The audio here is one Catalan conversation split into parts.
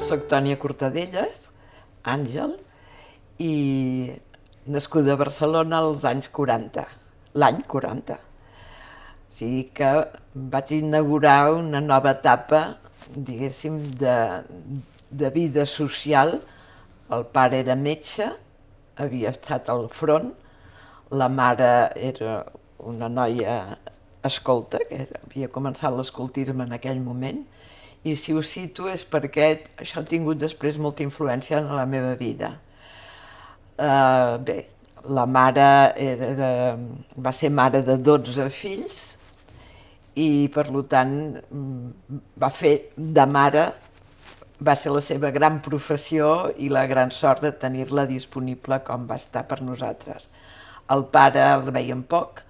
Soc Tònia Cortadellas, Àngel, i nascuda a Barcelona als anys 40, l'any 40. O sigui que vaig inaugurar una nova etapa, diguéssim, de vida social. El pare era metge, havia estat al front, la mare era una noia escolta, que havia començat l'escoltisme en aquell moment, i si ho cito és perquè això ha tingut després molta influència en la meva vida. Bé, la mare va ser mare de 12 fills i per tant va fer de mare, va ser la seva gran professió i la gran sort de tenir-la disponible com va estar per nosaltres. El pare el veiem poc,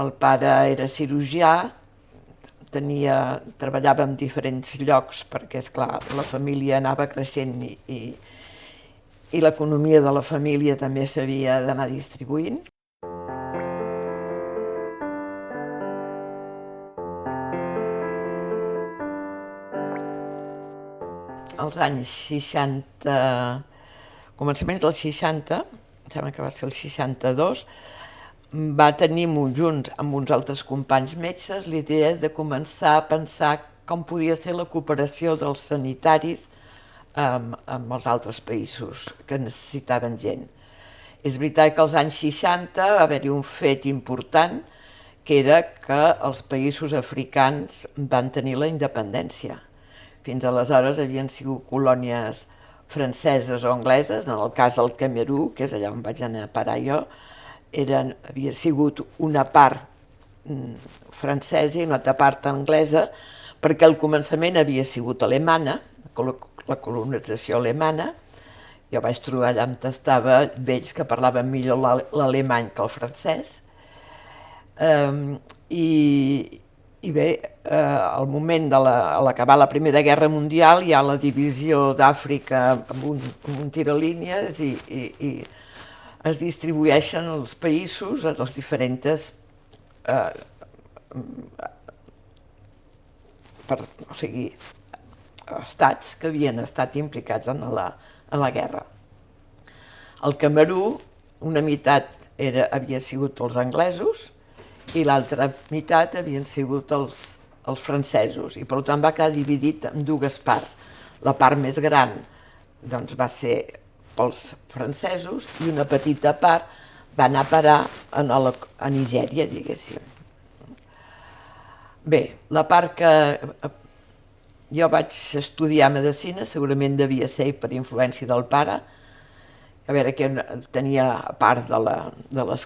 el pare era cirurgià, treballava en diferents llocs perquè, esclar, la família anava creixent i l'economia de la família també s'havia d'anar distribuint. Als anys 60, començaments dels 60, em sembla que va ser el 62, va tenir junts amb uns altres companys metges l'idea de començar a pensar com podia ser la cooperació dels sanitaris amb els altres països que necessitaven gent. És veritat que als anys 60 va haver-hi un fet important, que era que els països africans van tenir la independència. Fins aleshores havien sigut colònies franceses o angleses, en el cas del Camerú, que és allà on vaig anar a parar jo, havia sigut una part francesa i una altra part anglesa, perquè al començament havia sigut alemanya, la colonització alemanya. Jo vaig trobar allà on estava vells que parlaven millor l'alemany que el francès. I bé, al moment de l'acabar la Primera Guerra Mundial hi ha la divisió d'Àfrica amb un tiralínies i es distribueixen els països a els diferents estats que havien estat implicats en la guerra. Al Camerú, una meitat havia sigut els anglesos i l'altra meitat havien sigut els francesos, i per tant va quedar dividit en dues parts. La part més gran doncs, va ser pels francesos i una petita part va anar a parar a Nigèria, diguéssim. Bé, la part que jo vaig estudiar medicina segurament devia ser per influència del pare. A veure, que tenia, a part de la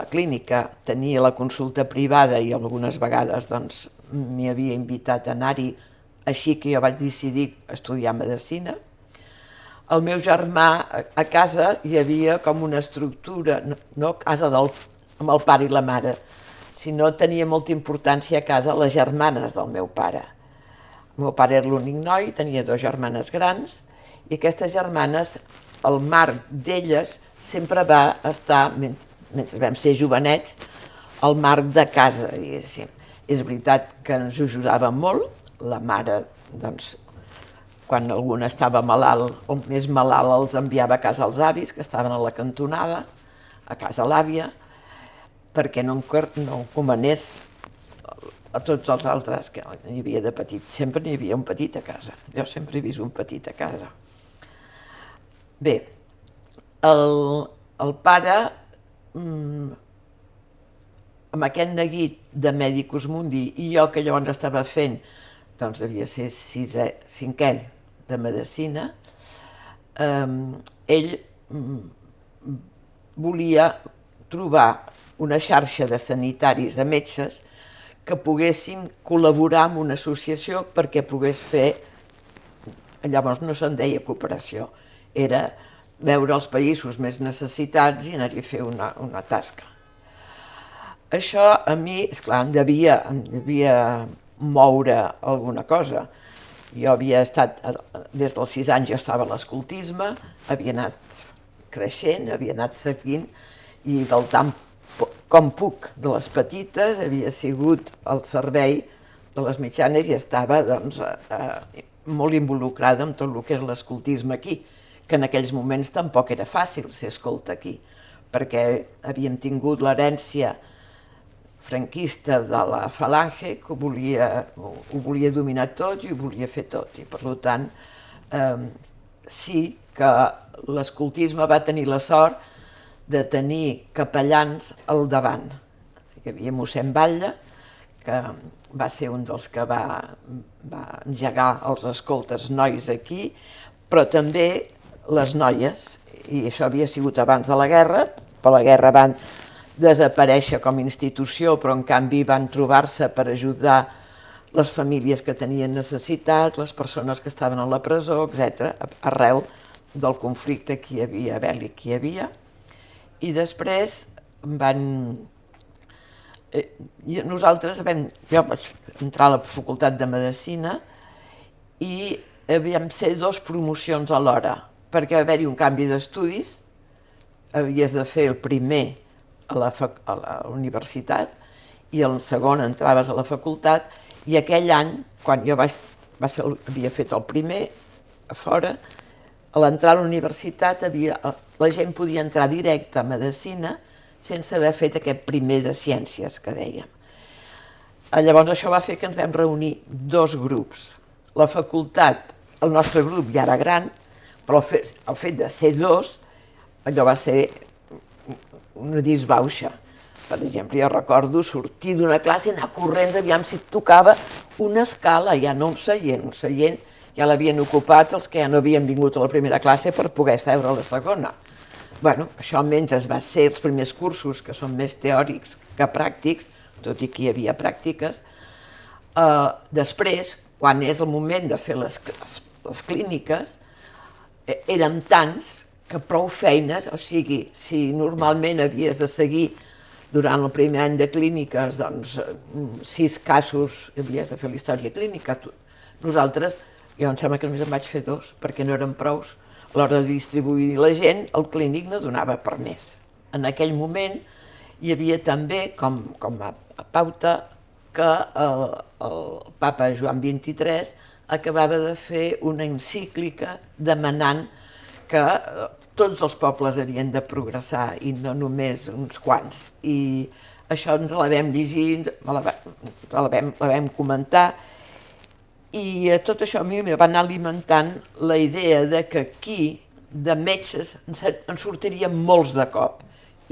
clínica, tenia la consulta privada i algunes vegades m'hi havia invitat a anar-hi, així que jo vaig decidir estudiar medicina. El meu germà, a casa, hi havia com una estructura, no a casa amb el pare i la mare, sinó tenia molta importància a casa les germanes del meu pare. El meu pare era l'únic noi, tenia dues germanes grans, i aquestes germanes, el marc d'elles sempre va estar, mentre vam ser jovenets, al marc de casa, diguéssim. És veritat que ens ajudàvem molt, la mare, doncs, quan algun estava malalt o més malalt els enviava a casa els avis, que estaven a la cantonada, a casa l'àvia, perquè no encomanés a tots els altres que hi havia de petit. Sempre n'hi havia un petit a casa. Jo sempre he vist un petit a casa. Bé, el pare, amb aquest neguit de Medicus Mundi, i jo que llavors estava fent, doncs devia ser cinquè de medicina, ell volia trobar una xarxa de sanitaris, de metges, que poguessin col·laborar amb una associació perquè pogués fer, llavors no se'n deia cooperació, era veure els països més necessitats i anar-hi a fer una tasca. Això a mi, esclar, em devia moure alguna cosa. Jo havia estat, des dels 6 anys jo estava a l'escoltisme, havia anat creixent, havia anat seguint, i del tant com puc de les petites havia sigut al servei de les mitjanes i estava, doncs, molt involucrada amb tot el que és l'escoltisme aquí, que en aquells moments tampoc era fàcil ser escolta aquí, perquè havíem tingut l'herència franquista de la Falange, que ho volia dominar tot i ho volia fer tot, i per tant sí que l'escoltisme va tenir la sort de tenir capellans al davant. Hi havia mossèn Batlle, que va ser un dels que va engegar els escoltes nois aquí, però també les noies, i això havia sigut abans de la guerra. Per la guerra van desaparèixer com a institució, però en canvi van trobar-se per ajudar les famílies que tenien necessitats, les persones que estaven a la presó, etc., arrel del conflicte que hi havia, bèl·lic que hi havia. I després nosaltres jo vaig entrar a la facultat de Medicina i vam ser 2 promocions alhora, perquè va haver-hi un canvi d'estudis, havies de fer el primer a la universitat i el segon entraves a la facultat, i aquell any, quan jo havia fet el primer a fora, a l'entrar a la universitat la gent podia entrar directe a Medicina sense haver fet aquest primer de ciències que dèiem. Llavors això va fer que ens vam reunir 2 grups. La facultat, el nostre grup ja era gran, però el fet de ser 2, allò va ser una disbauxa. Per exemple, jo recordo sortir d'una classe i anar corrents, aviam si tocava una escala, ja no un seient ja l'havien ocupat els que ja no havien vingut a la primera classe per poder seure a la segona. Bueno, això mentre va ser els primers cursos, que són més teòrics que pràctics, tot i que hi havia pràctiques. Després, quan és el moment de fer les clíniques, érem tants que prou feines, o sigui, si normalment havies de seguir durant el primer any de clíniques, doncs 6 casos havies de fer la història clínica. Nosaltres, jo em sembla que només en vaig fer 2, perquè no eren prous. A l'hora de distribuir la gent, el clínic no donava per més. En aquell moment hi havia també, com a pauta, que el papa Joan XXIII acabava de fer una encíclica demanant que tots els pobles havien de progressar i no només uns quants. I això ens la vam llegir, la vam comentar, i tot això a mi em va anar alimentant la idea de que aquí de metges en sortirien molts de cop.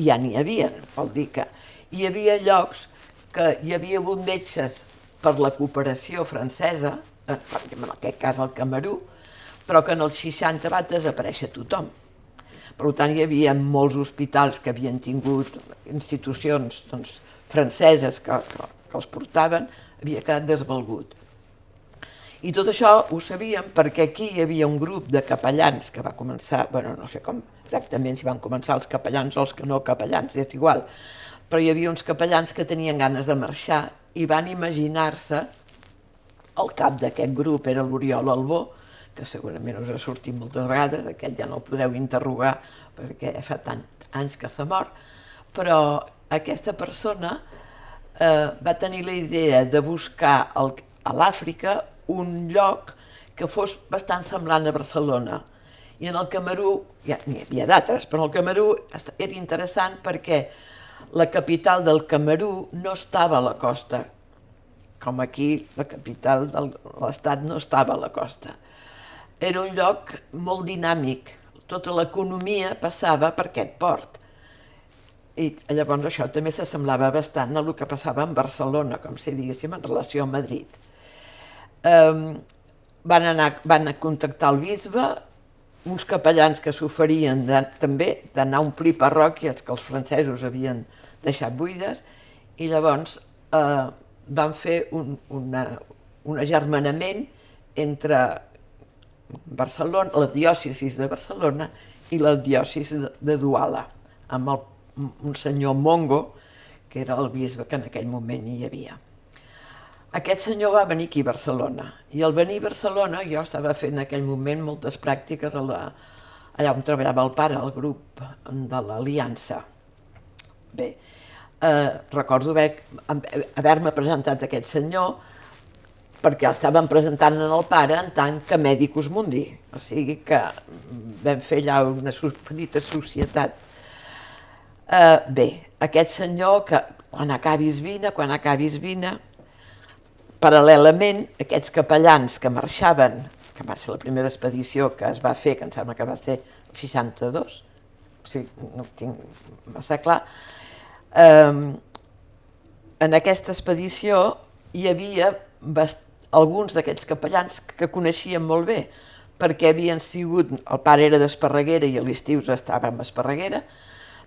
I ja n'hi havia, vol dir que hi havia llocs que hi havia hagut metges per la cooperació francesa, en aquest cas al Camerú, però que en els 60 va desaparèixer tothom. Per tant, hi havia molts hospitals que havien tingut institucions franceses que els portaven, havia quedat desvalgut. I tot això ho sabíem perquè aquí hi havia un grup de capellans que va començar, no sé com exactament si van començar els capellans o els que no capellans, és igual, però hi havia uns capellans que tenien ganes de marxar i van imaginar-se, el cap d'aquest grup era l'Oriol Albó, que segurament us ha sortit moltes vegades, aquest ja no el podreu interrogar perquè fa tants anys que s'ha mort, però aquesta persona va tenir la idea de buscar a l'Àfrica un lloc que fos bastant semblant a Barcelona. I en el Camerú, ja n'hi havia d'altres, però en el Camerú era interessant perquè la capital del Camerú no estava a la costa, com aquí la capital de l'estat no estava a la costa. Era un lloc molt dinàmic, tota l'economia passava per aquest port. I llavors això també s'assemblava bastant a el que passava en Barcelona, com si diguéssim, en relació a Madrid. Van contactar el bisbe, uns capellans que s'oferien també d'anar a omplir parròquies que els francesos havien deixat buides, i llavors van fer un agermanament entre Barcelona, la diòcesi de Barcelona i la diòcesi de Duala, amb un senyor Mongo, que era el bisbe que en aquell moment hi havia. Aquest senyor va venir aquí a Barcelona, i al venir a Barcelona jo estava fent en aquell moment moltes pràctiques allà on treballava el pare, al grup de l'Aliança. Bé, recordo haver-me presentat a aquest senyor, perquè estaven presentant en el pare en tant que medicus mundi, o sigui que vam fer allà una petita societat. Bé, aquest senyor que quan acabis vine, paral·lelament aquests capellans que marxaven, que va ser la primera expedició que es va fer, que em sembla que va ser el 62, o sigui, no ho tinc massa clar, en aquesta expedició hi havia alguns d'aquests capellans que coneixien molt bé, perquè havien sigut, el pare era d'Esparreguera i a l'estiu estàvem a Esparreguera,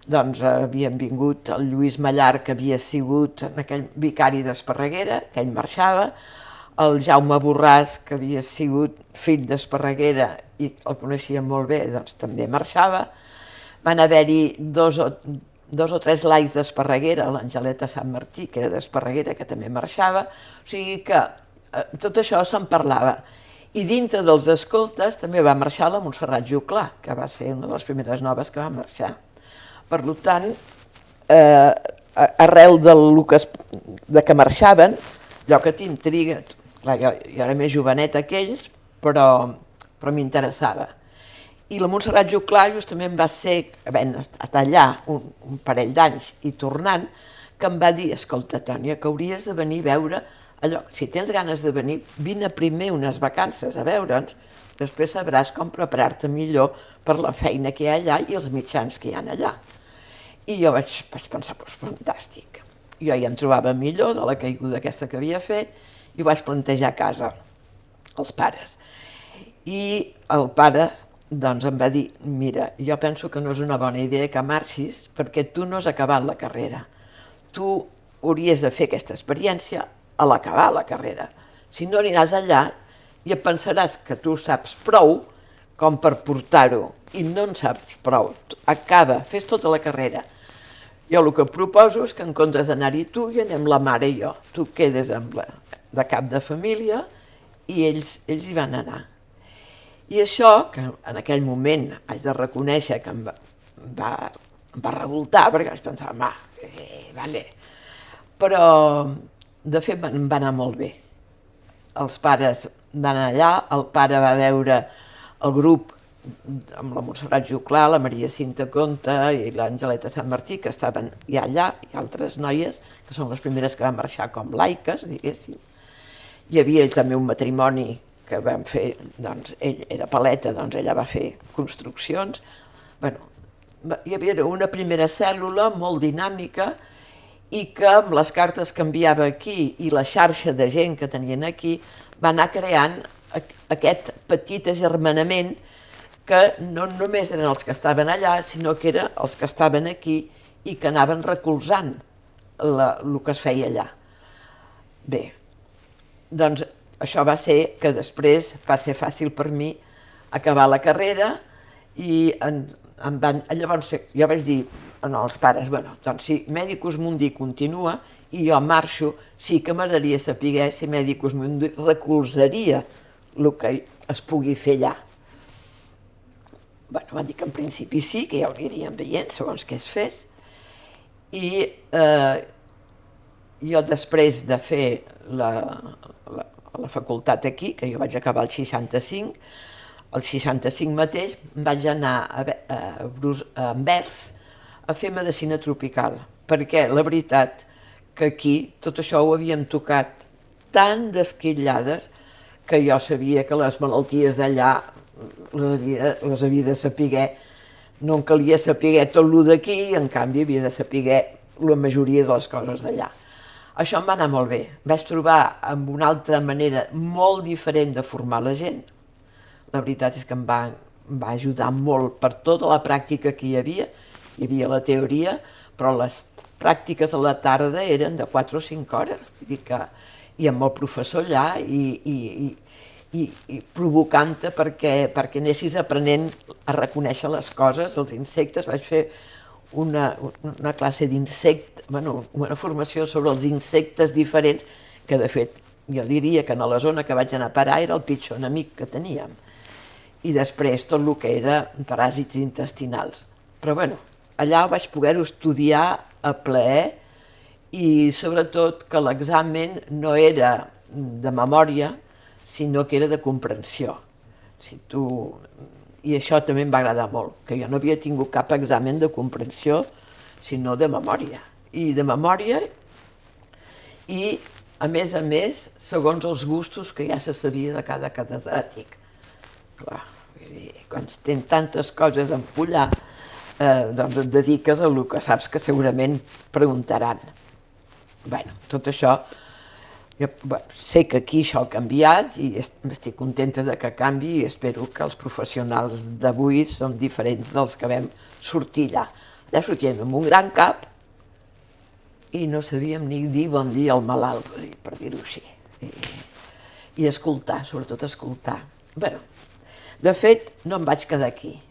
doncs havien vingut el Lluís Mallar, que havia sigut aquell vicari d'Esparreguera, que ell marxava, el Jaume Borràs, que havia sigut fill d'Esparreguera i el coneixia molt bé, doncs també marxava. Van haver-hi dos o tres laics d'Esparreguera, l'Angeleta Sant Martí, que era d'Esparreguera, que també marxava, o sigui que tot això se'n parlava. I dintre dels escoltes també va marxar la Montserrat Juclà, que va ser una de les primeres noves que va marxar. Per tant, arrel de que marxaven, allò que t'intriga, clar, jo era més joveneta que ells, però m'interessava. I la Montserrat Juclà justament va ser, havent estat allà un parell d'anys i tornant, que em va dir, escolta, Tònia, que hauries de venir a veure allò, si tens ganes de venir, vine primer unes vacances a veure'ns, després sabràs com preparar-te millor per la feina que hi ha allà i els mitjans que hi ha allà. I jo vaig pensar, doncs fantàstic. Jo ja em trobava millor de la caiguda aquesta que havia fet i ho vaig plantejar a casa, als pares. I el pare doncs, em va dir, mira, jo penso que no és una bona idea que marxis perquè tu no has acabat la carrera. Tu hauries de fer aquesta experiència a l'acabar la carrera. Si no aniràs allà i et pensaràs que tu saps prou com per portar-ho i no en saps prou. Acaba, fes tota la carrera. Jo el que proposo és que en comptes d'anar-hi tu i anem la mare i jo. Tu quedes amb de cap de família i ells hi van anar. I això, que en aquell moment haig de reconèixer que em va revoltar, perquè vaig pensar, vale. Però, de fet, em va anar molt bé. Els pares van anar allà, el pare va veure el grup amb la Montserrat Juclà, la Maria Cinta Conte i l'Angeleta Sant Martí, que estaven ja allà, i altres noies, que són les primeres que van marxar com laiques, diguéssim. Hi havia també un matrimoni que vam fer, doncs ell era paleta, doncs ella va fer construccions. Bueno, hi havia una primera cèl·lula molt dinàmica i que amb les cartes que enviava aquí i la xarxa de gent que tenien aquí va anar creant aquest petit agermanament que no només eren els que estaven allà, sinó que eren els que estaven aquí i que anaven recolzant el que es feia allà. Bé, doncs això va ser que després va ser fàcil per mi acabar la carrera i llavors jo vaig dir als pares, doncs si Medicus Mundi continua i jo marxo, sí que m'agradaria saber si Medicus Mundi recolzaria el que es pugui fer allà. Van dir que en principi sí, que ja ho aniríem veient segons què es fes, i jo després de fer la facultat aquí, que jo vaig acabar el 65, el 65 mateix vaig anar a Anvers a fer medicina tropical, perquè la veritat que aquí tot això ho havíem tocat tan d'esquitllades que jo sabia que les malalties d'allà les havia de saber, no em calia saber tot el d'aquí, i en canvi havia de saber la majoria de les coses d'allà. Això em va anar molt bé. Vaig trobar amb una altra manera molt diferent de formar la gent. La veritat és que em va ajudar molt per tota la pràctica que hi havia la teoria, però les pràctiques a la tarda eren de 4 o 5 hores, vull dir que i amb el professor allà i provocant-te perquè anessis aprenent a reconèixer les coses, els insectes. Vaig fer una classe d'insectes, una formació sobre els insectes diferents, que de fet jo diria que a la zona que vaig anar a parar era el pitjor enemic que teníem. I després tot el que era paràsits intestinals. Però allà vaig poder-ho estudiar a plaer i sobretot que l'examen no era de memòria, sinó que era de comprensió. I això també em va agradar molt, que jo no havia tingut cap examen de comprensió, sinó de memòria. I de memòria i, a més, segons els gustos que ja se sabia de cada catedràtic. Clar, quan tens tantes coses a empollar, doncs et dediques a el que saps que segurament preguntaran. Bé, tot això, sé que aquí això ha canviat i estic contenta de que canvi i espero que els professionals d'avui són diferents dels que vam sortir allà. Allà sortíem amb un gran cap i no sabíem ni dir bon dia al malalt, per dir-ho així. I escoltar, sobretot escoltar. Bé, de fet, no em vaig quedar aquí.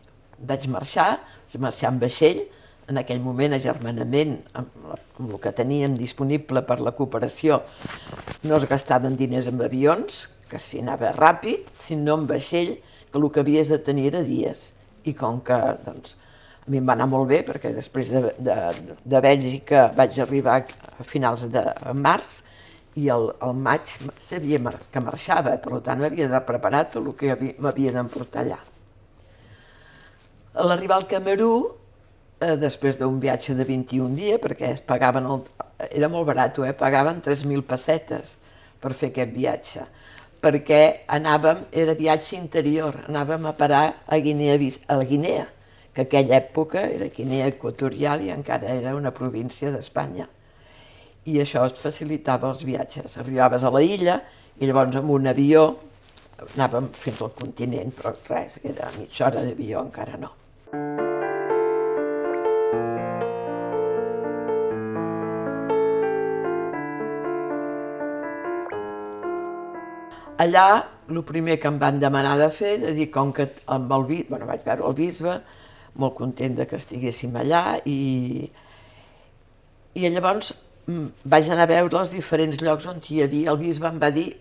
Vaig marxar amb vaixell, en aquell moment agermanament, amb el que teníem disponible per la cooperació, no es gastaven diners en avions, que s'hi anava ràpid, sinó en vaixell, que el que havies de tenir era dies. I com que, doncs, a mi em va anar molt bé, perquè després de Bèlgica vaig arribar a finals de març, i al maig sabia que marxava, per tant m'havia de preparar tot el que m'havia d'emportar allà. A l'arribar al Camerú, després d'un viatge de 21 dies, perquè es pagaven, era molt barat, pagaven 3.000 pessetes per fer aquest viatge, perquè era viatge interior, anàvem a parar a Guinea, que aquella època era Guinea Equatorial i encara era una província d'Espanya. I això et facilitava els viatges. Arribaves a la illa i llavors amb un avió anàvem fins al continent, però res, era mitja hora d'avió, encara no. Allà, el primer que em van demanar de fer, de dir, com que vaig veure el bisbe, molt content que estiguéssim allà, i llavors vaig anar a veure els diferents llocs on hi havia. El bisbe em va dir,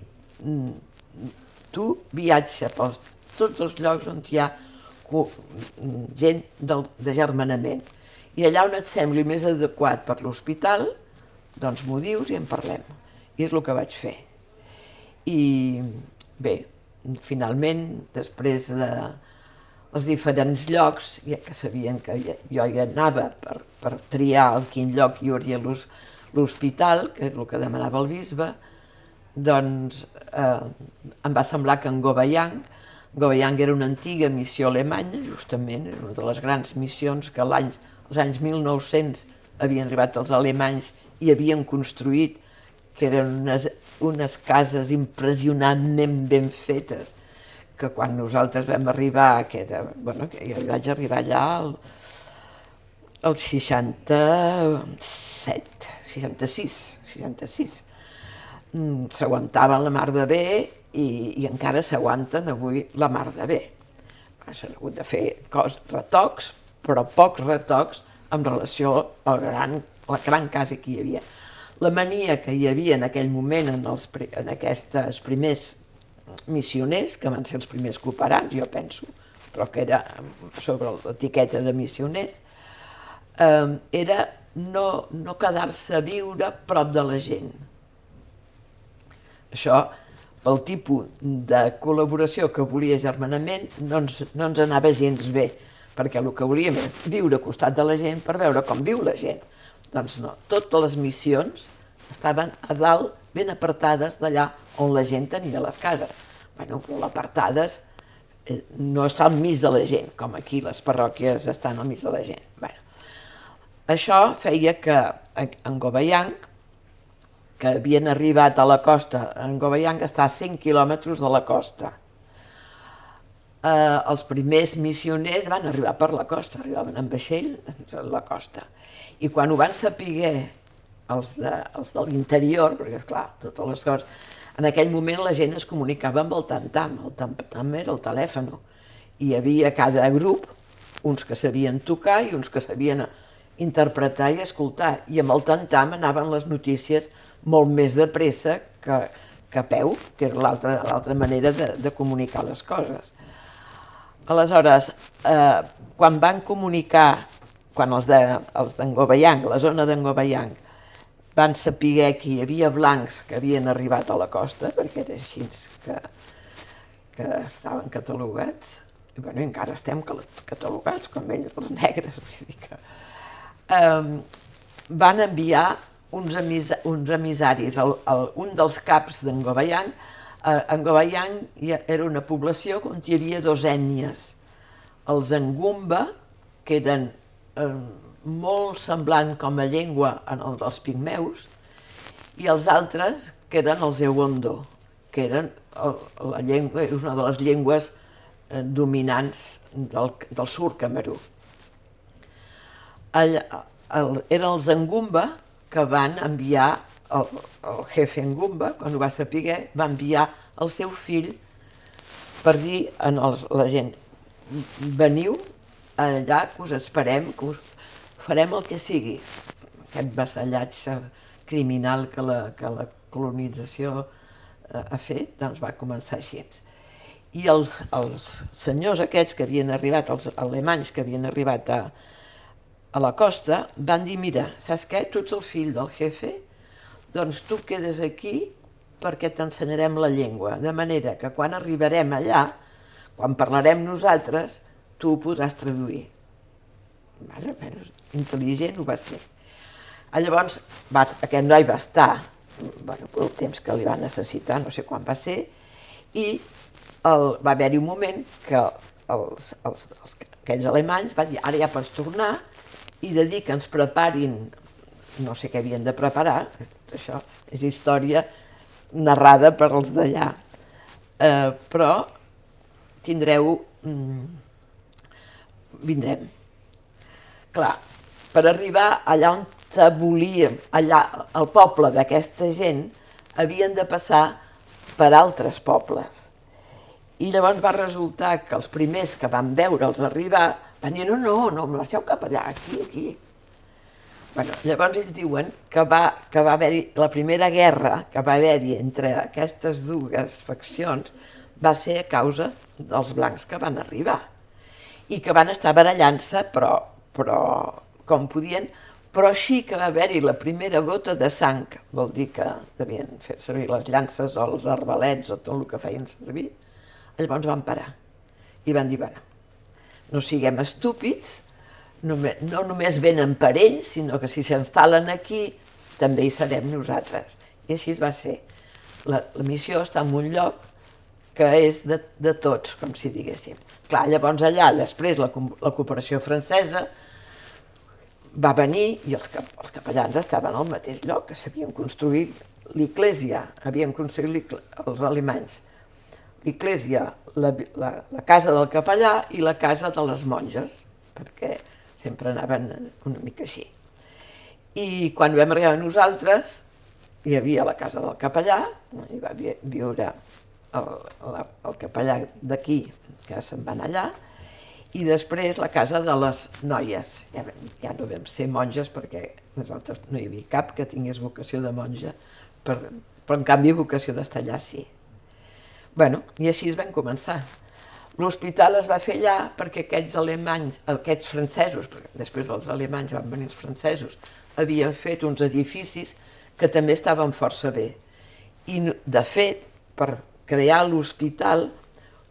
tu viatja per tots els llocs on hi ha gent d'agermanament, i allà on et sembli més adequat per l'hospital, doncs m'ho dius i en parlem. I és el que vaig fer. I bé, finalment, després dels diferents llocs, ja que sabien que jo hi anava per triar en quin lloc hi hauria l'hospital, que és el que demanava el bisbe, doncs em va semblar que en Ngobayang era una antiga missió alemanya, justament, era una de les grans missions que als anys 1900 havien arribat els alemanys i havien construït, que eren unes cases impressionantment ben fetes, que quan nosaltres vam arribar, que jo vaig arribar allà el 66, s'aguantaven la mar de bé i encara s'aguanten avui la mar de bé. S'han hagut de fer retocs, però pocs retocs en relació a la gran casa que hi havia. La mania que hi havia en aquell moment en aquests primers missioners, que van ser els primers cooperants, jo penso, però que era sobre l'etiqueta de missioners, era no quedar-se a viure prop de la gent. Això, pel tipus de col·laboració que volia agermanament, no ens anava gens bé, perquè el que volíem és viure al costat de la gent per veure com viu la gent. Doncs no, totes les missions estaven a dalt, ben apartades d'allà on la gent tenia les cases. Però apartades no estan al mig de la gent, com aquí les parròquies estan al mig de la gent. Això feia que en Ngobayang, que havien arribat a la costa, en Ngobayang està a 100 quilòmetres de la costa. Els primers missioners van arribar per la costa, arribaven en vaixell a la costa. I quan ho van saber els de l'interior, perquè esclar, totes les coses, en aquell moment la gent es comunicava amb el tam-tam era el telèfon, i hi havia cada grup, uns que sabien tocar i uns que sabien interpretar i escoltar, i amb el tam-tam anaven les notícies molt més de pressa que a peu, que era l'altra manera de comunicar les coses. Aleshores, quan van comunicar, quan els de Ngobayang, la zona de Ngobayang, van saber que hi havia blancs que havien arribat a la costa, perquè era així que estaven catalogats, i bueno, encara estem catalogats com ells, els negres, vull dir que... Van enviar uns emissaris, un dels caps d'en Ngobayang. En Ngobayang era una població on hi havia dues ètnies, els Ngumba, que eren molt semblant com a llengua als pigmeus, i els altres, que eren els Ewondo, que eren una de les llengües dominants del sud Camerú. Eren els Ngumba que van enviar, el jefe Ngumba, quan ho va saber, va enviar el seu fill per dir a la gent: veniu allà, que us esperem, que us farem el que sigui. Aquest vassallatge criminal que la colonització ha fet, doncs va començar així. I els senyors aquests que havien arribat, els alemanys que havien arribat a la costa, van dir: mira, saps què? Tu ets el fill del jefe, doncs tu quedes aquí perquè t'ensenyarem la llengua, de manera que quan arribarem allà, quan parlarem nosaltres, tu ho podràs traduir. Intel·ligent ho va ser. Llavors, aquest noi va estar el temps que li va necessitar, no sé quan va ser, i va haver-hi un moment que aquells alemanys van dir: ara ja pots tornar, i de dir que ens preparin, no sé què havien de preparar, això és història narrada per els d'allà, però vindrem. Clar, per arribar allà on volíem, allà el poble d'aquesta gent, havien de passar per altres pobles. I llavors va resultar que els primers que van veure'ls arribar van dir: no, marxeu cap allà, aquí. Llavors ells diuen que va haver-hi la primera guerra que va haver-hi entre aquestes dues faccions va ser a causa dels blancs que van arribar i que van estar barallant-se, però com podien, però sí que va haver-hi la primera gota de sang, vol dir que devien fer servir les llances o els arbalets o tot el que feien servir. Llavors van parar i van dir: bueno, no siguem estúpids, no només venen per ells, sinó que si s'instal·len aquí també hi serem nosaltres. I així va ser. La missió està en un lloc que és de tots, com si diguéssim. Clar, llavors allà, després, la cooperació francesa va venir i els capellans estaven al mateix lloc, que s'havien construït l'església, havien construït els alemanys, l'església, la casa del capellà i la casa de les monges, perquè sempre anaven una mica així. I quan vam arribar nosaltres, hi havia la casa del capellà, hi va viure el capellà d'aquí, que se'n van allà, i després la casa de les noies. Ja no vam ser monges perquè nosaltres no hi havia cap que tingués vocació de monja, però en canvi vocació d'estar allà sí. I així es van començar. L'hospital es va fer allà perquè aquests francesos, perquè després dels alemanys van venir els francesos, havien fet uns edificis que també estaven força bé. I, de fet, per crear l'hospital,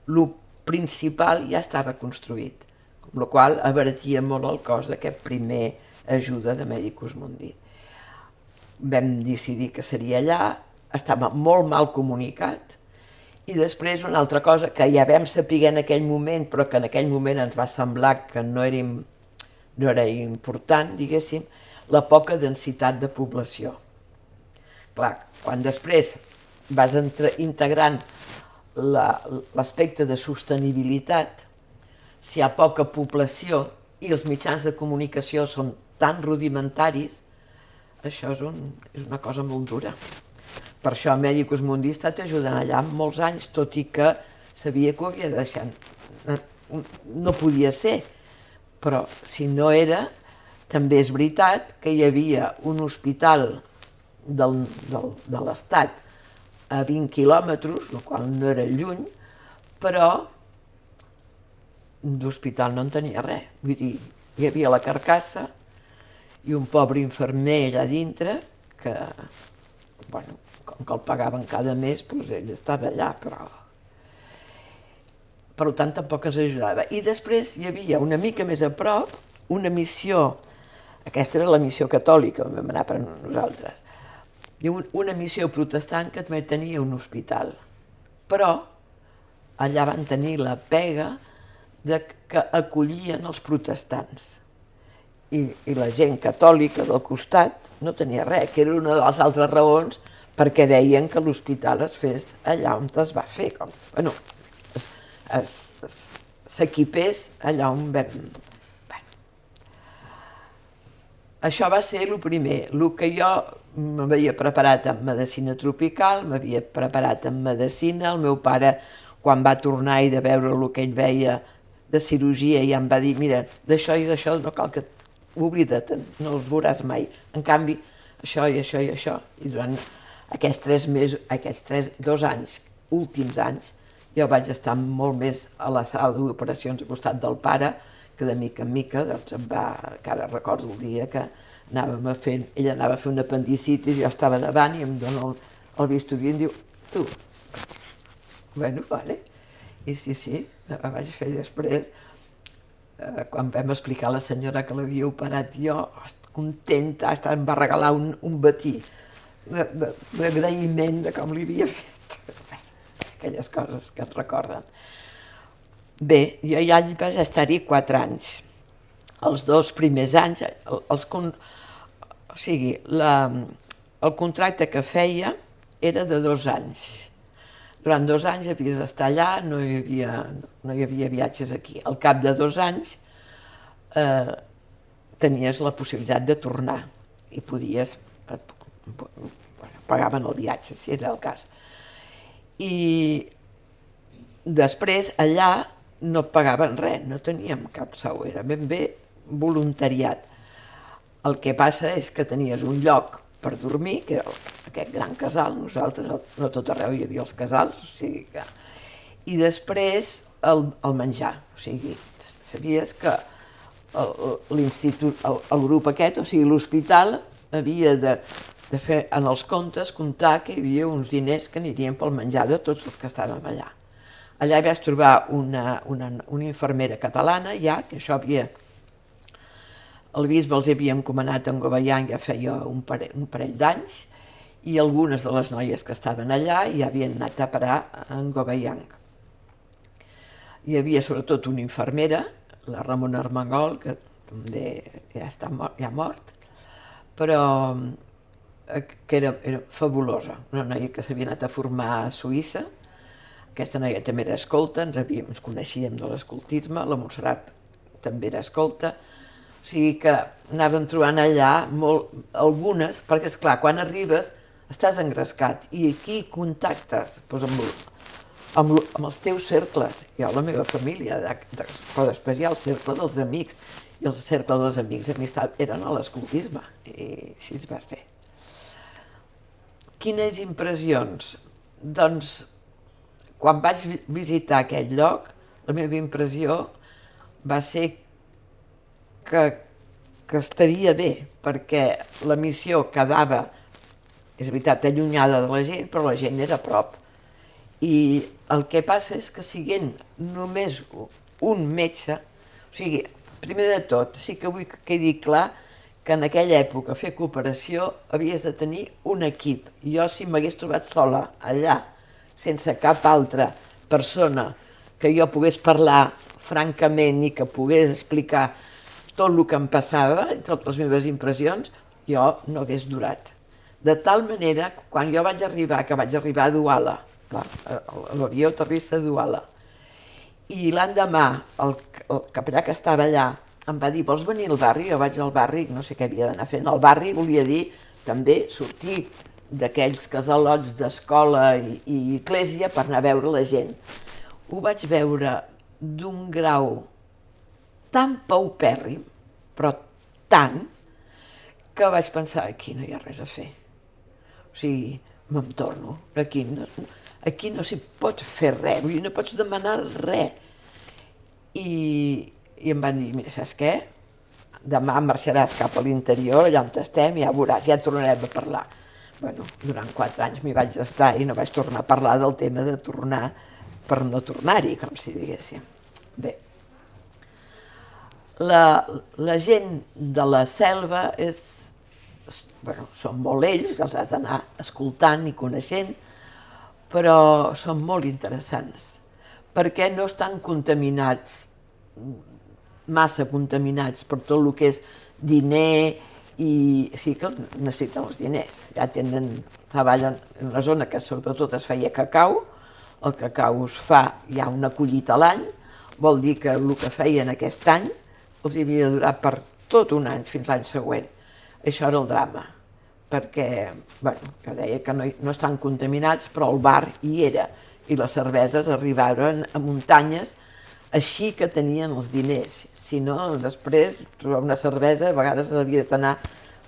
el principal ja estava construït, amb la qual cosa abaratia molt el cost d'aquest primer ajuda de Medicus Mundi. Vam decidir que seria allà, estava molt mal comunicat, i després una altra cosa que ja vam saber en aquell moment, però que en aquell moment ens va semblar que no era important, diguéssim, la poca densitat de població. Clar, quan després vas integrant l'aspecte de sostenibilitat, si hi ha poca població i els mitjans de comunicació són tan rudimentaris, això és una cosa molt dura. Per això Medicus Mundi ha estat ajudant allà molts anys, tot i que sabia que ho havia de deixar. No podia ser, però si no era, també és veritat que hi havia un hospital de l'Estat a 20 quilòmetres, el qual no era lluny, però d'hospital no en tenia res. Vull dir, hi havia la carcassa i un pobre infermer allà dintre que, bueno, com que el pagaven cada mes, doncs ell estava allà, però... Per tant, tampoc ens ajudava. I després hi havia una mica més a prop una missió, aquesta era la missió catòlica, on vam anar per nosaltres, una missió protestant que també tenia un hospital, però allà van tenir la pega de que acollien els protestants. I la gent catòlica del costat no tenia res, que era una de les altres raons perquè deien que l'hospital es fes allà on es va fer, bueno, s'equipés allà on vam... Això va ser el primer. El que jo m'havia preparat en medicina tropical, m'havia preparat en medicina, el meu pare, quan va tornar i de veure el que ell veia de cirurgia, ja em va dir, mira, d'això i d'això no cal que oblida't, no els veuràs mai. En canvi, això i això i això. I durant aquests 3 mesos, aquests 2 anys, últims anys, jo vaig estar molt més a la sala d'operacions al costat del pare, que de mica en mica, doncs em va, encara recordo el dia que anàvem a fer, ella anava a fer un apendicitis, jo estava davant i em dona el bisturí i em diu, tu, bueno, vale, i sí, la vaig fer després, quan vam explicar a la senyora que l'havia operat jo, contenta, em va regalar un batí d'agraïment de com li havia fet, aquelles coses que et recorden. Bé, jo ja vaig estar-hi 4 anys. Els 2 primers anys, o sigui, el contracte que feia era de 2 anys. Durant 2 anys havies d'estar allà, no hi havia viatges aquí. Al cap de 2 anys tenies la possibilitat de tornar i podies, pagaven el viatge, si era el cas. I després allà no pagaven res, no teníem cap sou, era ben bé voluntariat. El que passa és que tenies un lloc per dormir, que era aquest gran casal, nosaltres no tot arreu hi havia els casals, o sigui que... I després el menjar, o sigui, sabies que l'institut, el grup aquest, o sigui, l'hospital havia de fer en els comptes comptar que hi havia uns diners que anirien pel menjar de tots els que estàvem allà. Allà vaig trobar una infermera catalana, ja, que això havia... El bisbe els havia encomanat en Gobayang ja feia un parell d'anys, i algunes de les noies que estaven allà ja havien anat a parar en Gobayang. Hi havia sobretot una infermera, la Ramona Armengol, que també ja està mort, però que era fabulosa, una noia que s'havia anat a formar a Suïssa. Aquesta noia també era escolta, ens coneixíem de l'escoltisme, la Montserrat també era escolta, o sigui que anàvem trobant allà algunes, perquè esclar, quan arribes estàs engrescat i aquí contactes amb els teus cercles. Jo, la meva família, però després hi ha el cercle dels amics, i el cercle dels amics eren a l'escoltisme, i així va ser. Quines impressions? Doncs, quan vaig visitar aquest lloc, la meva impressió va ser que estaria bé, perquè la missió quedava, és veritat, allunyada de la gent, però la gent era a prop. I el que passa és que siguent només un metge, o sigui, primer de tot, sí que vull que quedi clar que en aquella època fer cooperació havies de tenir un equip. Jo, si m'hagués trobat sola allà, sense cap altra persona que jo pogués parlar francament i que pogués explicar tot el que em passava, totes les meves impressions, jo no hagués durat. De tal manera que quan jo vaig arribar a Douala, l'avió aterrissa a Douala, i l'endemà el capellà que estava allà em va dir, vols venir al barri? Jo vaig al barri, no sé què havia d'anar fent. Al barri volia dir també sortir d'aquells casalots d'escola i església per anar a veure la gent. Ho vaig veure d'un grau tan paupèrrim, però tant, que vaig pensar, aquí no hi ha res a fer. O sigui, me'n torno, aquí no s'hi pot fer res, no pots demanar res. I em van dir, mira, saps què? demà marxaràs cap a l'interior, allà on estem, ja veuràs, ja tornarem a parlar. Bueno, durant 4 anys m'hi vaig estar i no vaig tornar a parlar del tema de tornar per no tornar-hi, com si diguéssim. Bé, la gent de la selva són molt ells, els has d'anar escoltant i coneixent, però són molt interessants, perquè no estan contaminats, massa contaminats per tot el que és diner, i sí que necessiten els diners. Ja treballen en una zona que sobretot es feia cacau, el cacau es fa, hi ha una collita a l'any, vol dir que el que feien aquest any els havia de durar per tot un any, fins l'any següent. Això era el drama, perquè, jo deia que no estan contaminats, però el bar hi era, i les cerveses arribaven a muntanyes, així que tenien els diners. Si no, després, trobar una cervesa, a vegades havies d'anar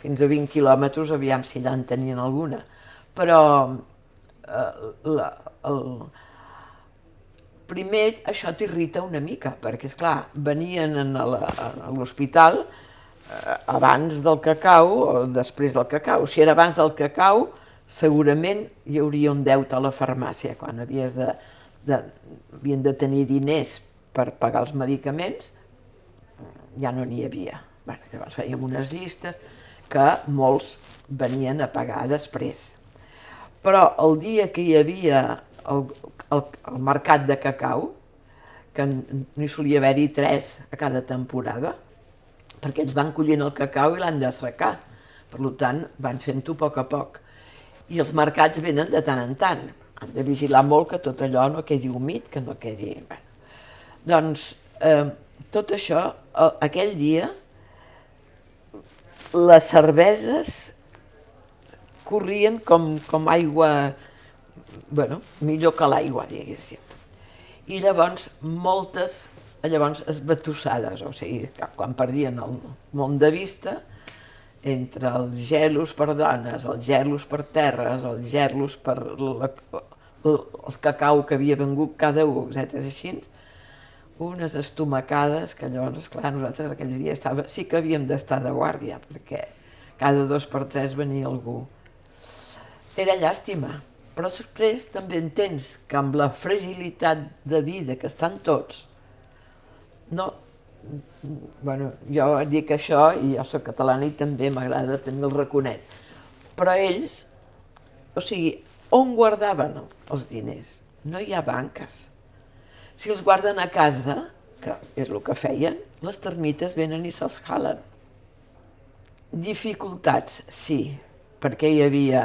fins a 20 quilòmetres, aviam si allà en tenien alguna. Però primer això t'irrita una mica, perquè, esclar, venien a l'hospital abans del cacau o després del cacau. Si era abans del cacau, segurament hi hauria un deute a la farmàcia, quan havien de tenir diners per pagar els medicaments, ja no n'hi havia. Llavors fèiem unes llistes que molts venien a pagar després. Però el dia que hi havia el mercat de cacau, que n'hi solia haver-hi 3 a cada temporada, perquè ells van collint el cacau i l'han d'assecar. Per tant, van fent-ho a poc. I els mercats venen de tant en tant. Han de vigilar molt que tot allò no quedi humit, que no quedi... Doncs, tot això, aquell dia, les cerveses corrien com aigua, millor que l'aigua, diguéssim. I llavors, moltes esbatussades, o sigui, quan perdien el món de vista, entre els gelos per dones, els gelos per terres, els gelos per el cacau que havia vengut cada un, etc. així, unes estomacades que llavors, esclar, nosaltres aquells dies sí que havíem d'estar de guàrdia, perquè cada 2 per 3 venia algú. Era llàstima, però després també entens que amb la fragilitat de vida que estan tots, jo dic això, i jo soc catalana i també m'agrada tenir el raconet, però ells, o sigui, on guardaven els diners? No hi ha banques. Si els guarden a casa, que és el que feien, les termites venen i se'ls jalen. Dificultats, sí, perquè hi havia...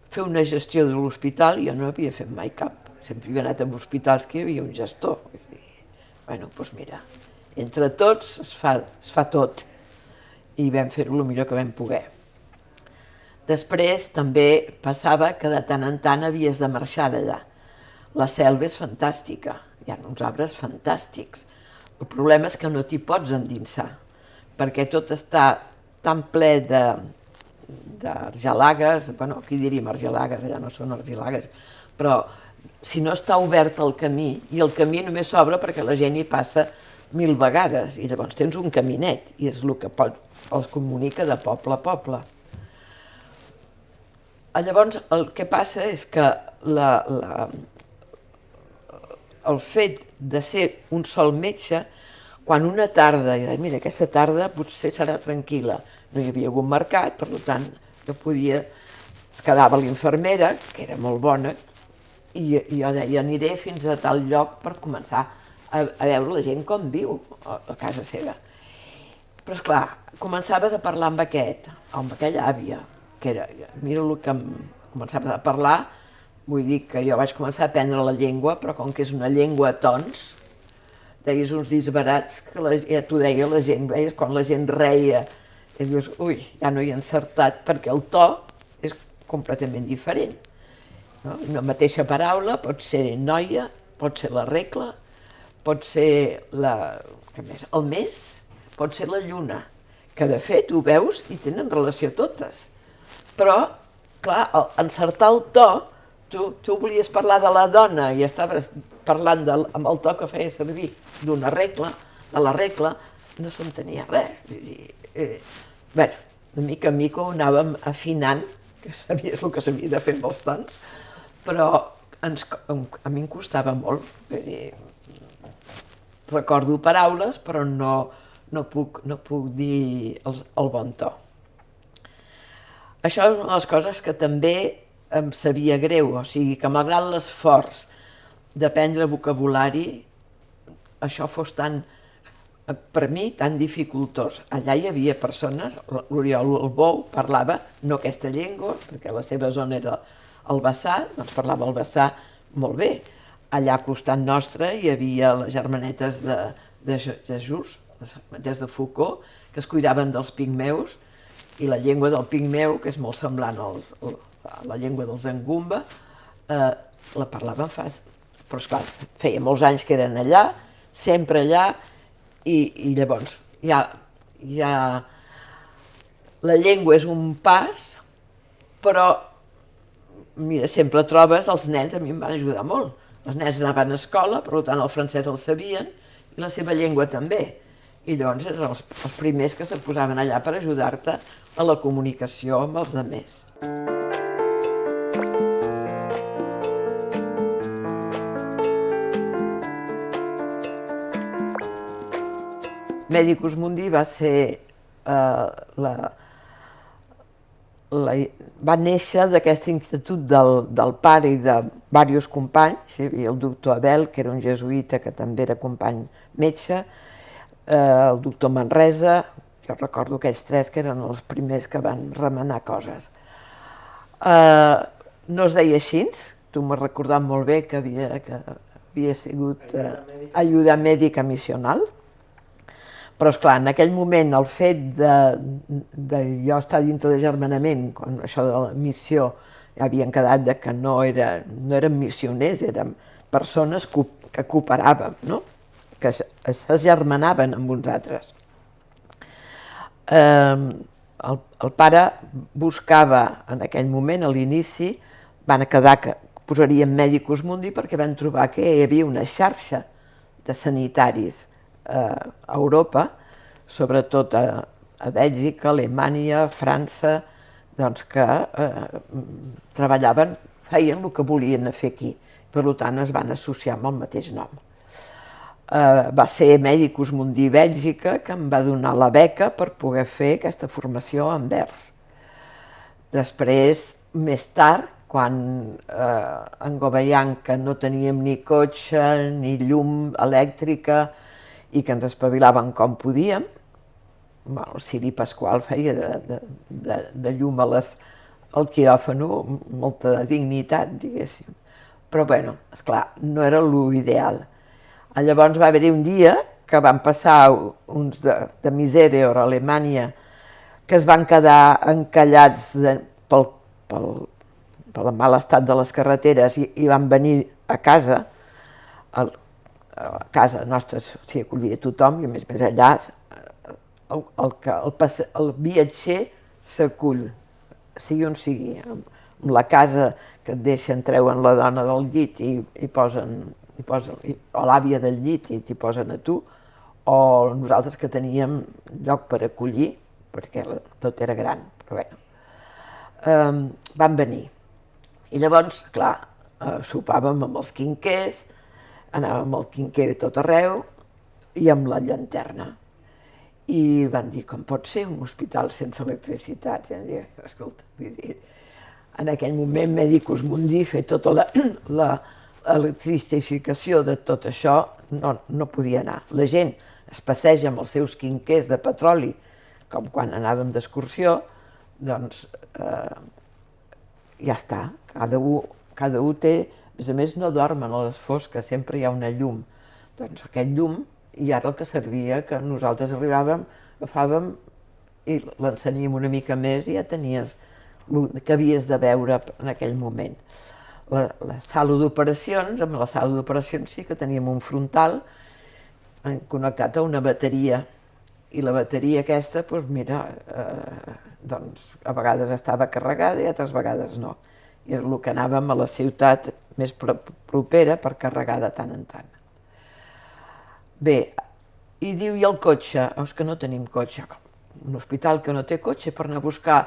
Fer una gestió de l'hospital, jo no havia fet mai cap. Sempre havia anat a hospitals que hi havia un gestor. Doncs mira, entre tots es fa tot. I vam fer-ho el millor que vam poder. Després també passava que de tant en tant havies de marxar d'allà. La selva és fantàstica, hi ha uns arbres fantàstics. El problema és que no t'hi pots endinsar, perquè tot està tan ple d'argelagues, aquí diríem argelagues, allà no són argelagues, però si no està obert el camí, i el camí només s'obre perquè la gent hi passa 1000 vegades, i llavors tens un caminet, i és el que els comunica de poble a poble. Llavors, el que passa és que el fet de ser un sol metge, quan una tarda, mira, aquesta tarda potser serà tranquil·la, no hi havia hagut mercat, per tant, es quedava l'infermera, que era molt bona, i jo deia, aniré fins a tal lloc per començar a veure la gent com viu a casa seva. Però, esclar, començaves a parlar amb aquella àvia, que era, mira el que començaves a parlar, vull dir que jo vaig començar a aprendre la llengua, però com que és una llengua a tons, deies uns disbarats que ja t'ho deia la gent, veies, quan la gent reia, i dius, ui, ja no hi he encertat, perquè el to és completament diferent. Una mateixa paraula pot ser noia, pot ser la regla, pot ser el mes, pot ser la lluna, que de fet ho veus i tenen relació totes. Però, clar, encertar el to, tu volies parlar de la dona i estaves parlant amb el to que feia servir d'una regla, de la regla, no s'entenia res. Bé, de mica en mica ho anàvem afinant, que sabies el que s'havia de fer amb els tons, però a mi em costava molt. Recordo paraules, però no puc dir el bon to. Això és una de les coses que també em sabia greu, o sigui que malgrat l'esforç d'aprendre vocabulari, això fos tan, per mi, tan dificultós. Allà hi havia persones, l'Oriol Albou parlava no aquesta llengua, perquè la seva zona era el Bassà, doncs parlava el Bassà molt bé. Allà al costat nostre hi havia les germanetes de Jesús, les germanetes de Foucault, que es cuidaven dels pigmeus, i la llengua del pigmeu, que és molt semblant a la llengua dels Ngumba, la parlaven fàcil. Però esclar, feia molts anys que eren allà, sempre allà, i llavors ja la llengua és un pas, però mira, sempre trobes, els nens a mi em van ajudar molt. Els nens anaven a escola, per tant el francès el sabien, i la seva llengua també. I llavors eren els primers que se posaven allà per ajudar-te a la comunicació amb els altres. Medicus Mundi va ser va néixer d'aquest institut del pare i de diversos companys. Hi havia el doctor Abel, que era un jesuïta que també era company metge, el doctor Manresa, jo recordo aquells tres que eren els primers que van remenar coses. No es deia així, tu m'has recordat molt bé que havia sigut ajuda mèdica missional, però esclar, en aquell moment el fet de jo estar dintre de germanament, quan això de la missió ja havien quedat que no eren missioners, eren persones que cooperàvem, no? Que s'agermanaven amb uns altres. El pare buscava en aquell moment, a l'inici, van quedar que posarien Medicus Mundi perquè van trobar que hi havia una xarxa de sanitaris a Europa, sobretot a Bèlgica, Alemanya, França, doncs que treballaven, feien el que volien fer aquí, per tant es van associar amb el mateix nom. Va ser Medicus Mundi Bèlgica que em va donar la beca per poder fer aquesta formació a Anvers. Després, més tard, quan en Goveyanka no teníem ni cotxe ni llum elèctrica i que ens espavilàvem com podíem, el Ciri Pasqual feia de llum al quiròfano molta dignitat, diguéssim. Però bé, esclar, no era l'ideal. Llavors va haver-hi un dia que van passar uns de Misereor a Alemanya que es van quedar encallats pel mal estat de les carreteres i van venir a casa. A casa nostra s'hi acollia tothom i a més allà el viatger s'acull, sigui on sigui. Amb la casa que et deixen, treuen la dona del llit i posen o l'àvia del llit i t'hi posen a tu, o nosaltres que teníem lloc per acollir, perquè tot era gran, però bé, van venir. I llavors, clar, sopàvem amb els quinquers, anàvem al quinquer a tot arreu i amb la llanterna. I van dir, com pot ser un hospital sense electricitat? I van dir, escolta, en aquell moment Medicus Mundi fer tota l'electrificació de tot això no podia anar. La gent es passeja amb els seus quinquers de petroli, com quan anàvem d'excursió, doncs ja està. Cada un té, a més no dormen a les fosques, sempre hi ha una llum. Doncs aquest llum, i ara el que servia, que nosaltres arribàvem, agafàvem i l'enceníem una mica més i ja tenies el que havies de veure en aquell moment. La sala d'operacions, amb la sala d'operacions sí que teníem un frontal connectat a una bateria, i la bateria aquesta, doncs mira, a vegades estava carregada i altres vegades no. I era el que anàvem a la ciutat més propera per carregar de tant en tant. Bé, I diu, i el cotxe? És que no tenim cotxe. Un hospital que no té cotxe per anar a buscar...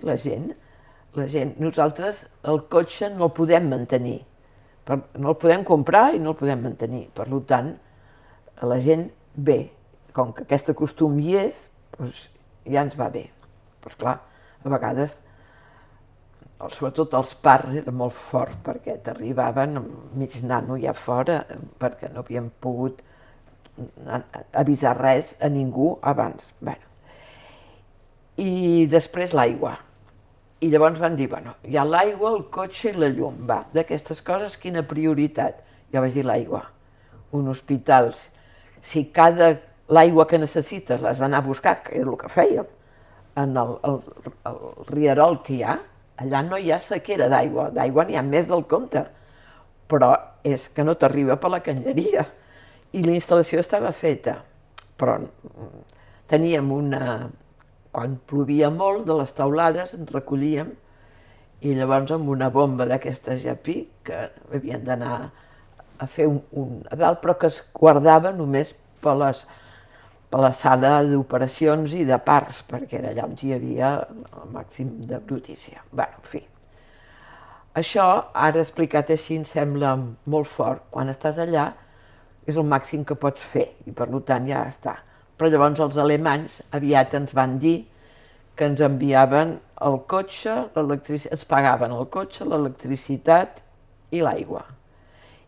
La gent, nosaltres el cotxe no el podem mantenir. No el podem comprar i no el podem mantenir. Per tant, la gent ve. Com que aquest costum hi és, doncs ja ens va bé. Però esclar, a vegades, sobretot els parts, era molt fort, perquè t'arribaven mig nano ja fora, perquè no havien pogut avisar res a ningú abans. Bueno. I després l'aigua. I llavors van dir, bueno, hi ha l'aigua, el cotxe i la llum. Va, d'aquestes coses, quina prioritat? Jo vaig dir l'aigua. Un hospital, si l'aigua que necessites l'has d'anar a buscar, que és el que fèiem, en el rierol que hi ha, allà no hi ha sequera d'aigua n'hi ha més del compte, però és que no t'arriba per la canyeria. I la instal·lació estava feta, però teníem quan plovia molt, de les teulades en recollíem i llavors amb una bomba d'aquestes Japí que havien d'anar a fer a dalt, però que es guardava només per la sala d'operacions i de parts, perquè era allà on hi havia el màxim de brutícia. Bé, en fi. Això, ara explicat així, em sembla molt fort. Quan estàs allà és el màxim que pots fer i per tant ja està. Però llavors els alemanys aviat ens van dir que ens enviaven el cotxe, ens pagaven el cotxe, l'electricitat i l'aigua.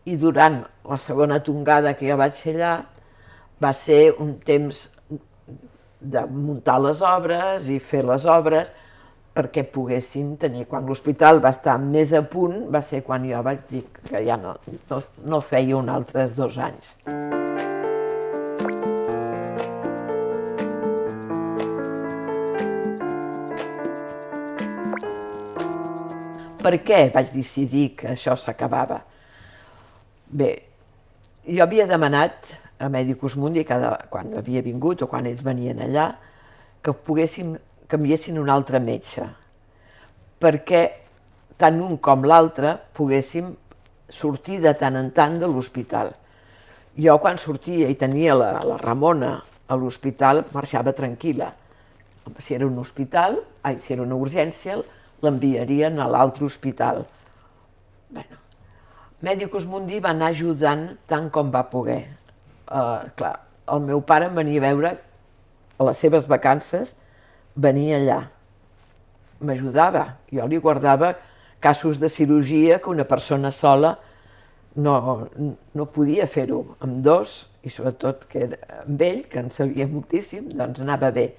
I durant la segona tongada que jo vaig fer allà va ser un temps de muntar les obres i fer les obres perquè poguéssim tenir. Quan l'hospital va estar més a punt va ser quan jo vaig dir que ja no feia uns altres 2 anys. Per què vaig decidir que això s'acabava? Bé, jo havia demanat a Medicus Mundi, quan havia vingut o quan ells venien allà, que canviessin un altre metge, perquè tant un com l'altre poguéssim sortir de tant en tant de l'hospital. Jo quan sortia i tenia la Ramona a l'hospital marxava tranquil·la. Si era un hospital, si era una urgència, l'enviarien a l'altre hospital. Bueno, Medicus Mundi va anar ajudant tant com va poder. Clar, el meu pare em venia a veure a les seves vacances, venia allà. M'ajudava, jo li guardava casos de cirurgia que una persona sola no podia fer-ho. Amb 2, i sobretot amb ell, que en sabia moltíssim, doncs anava bé.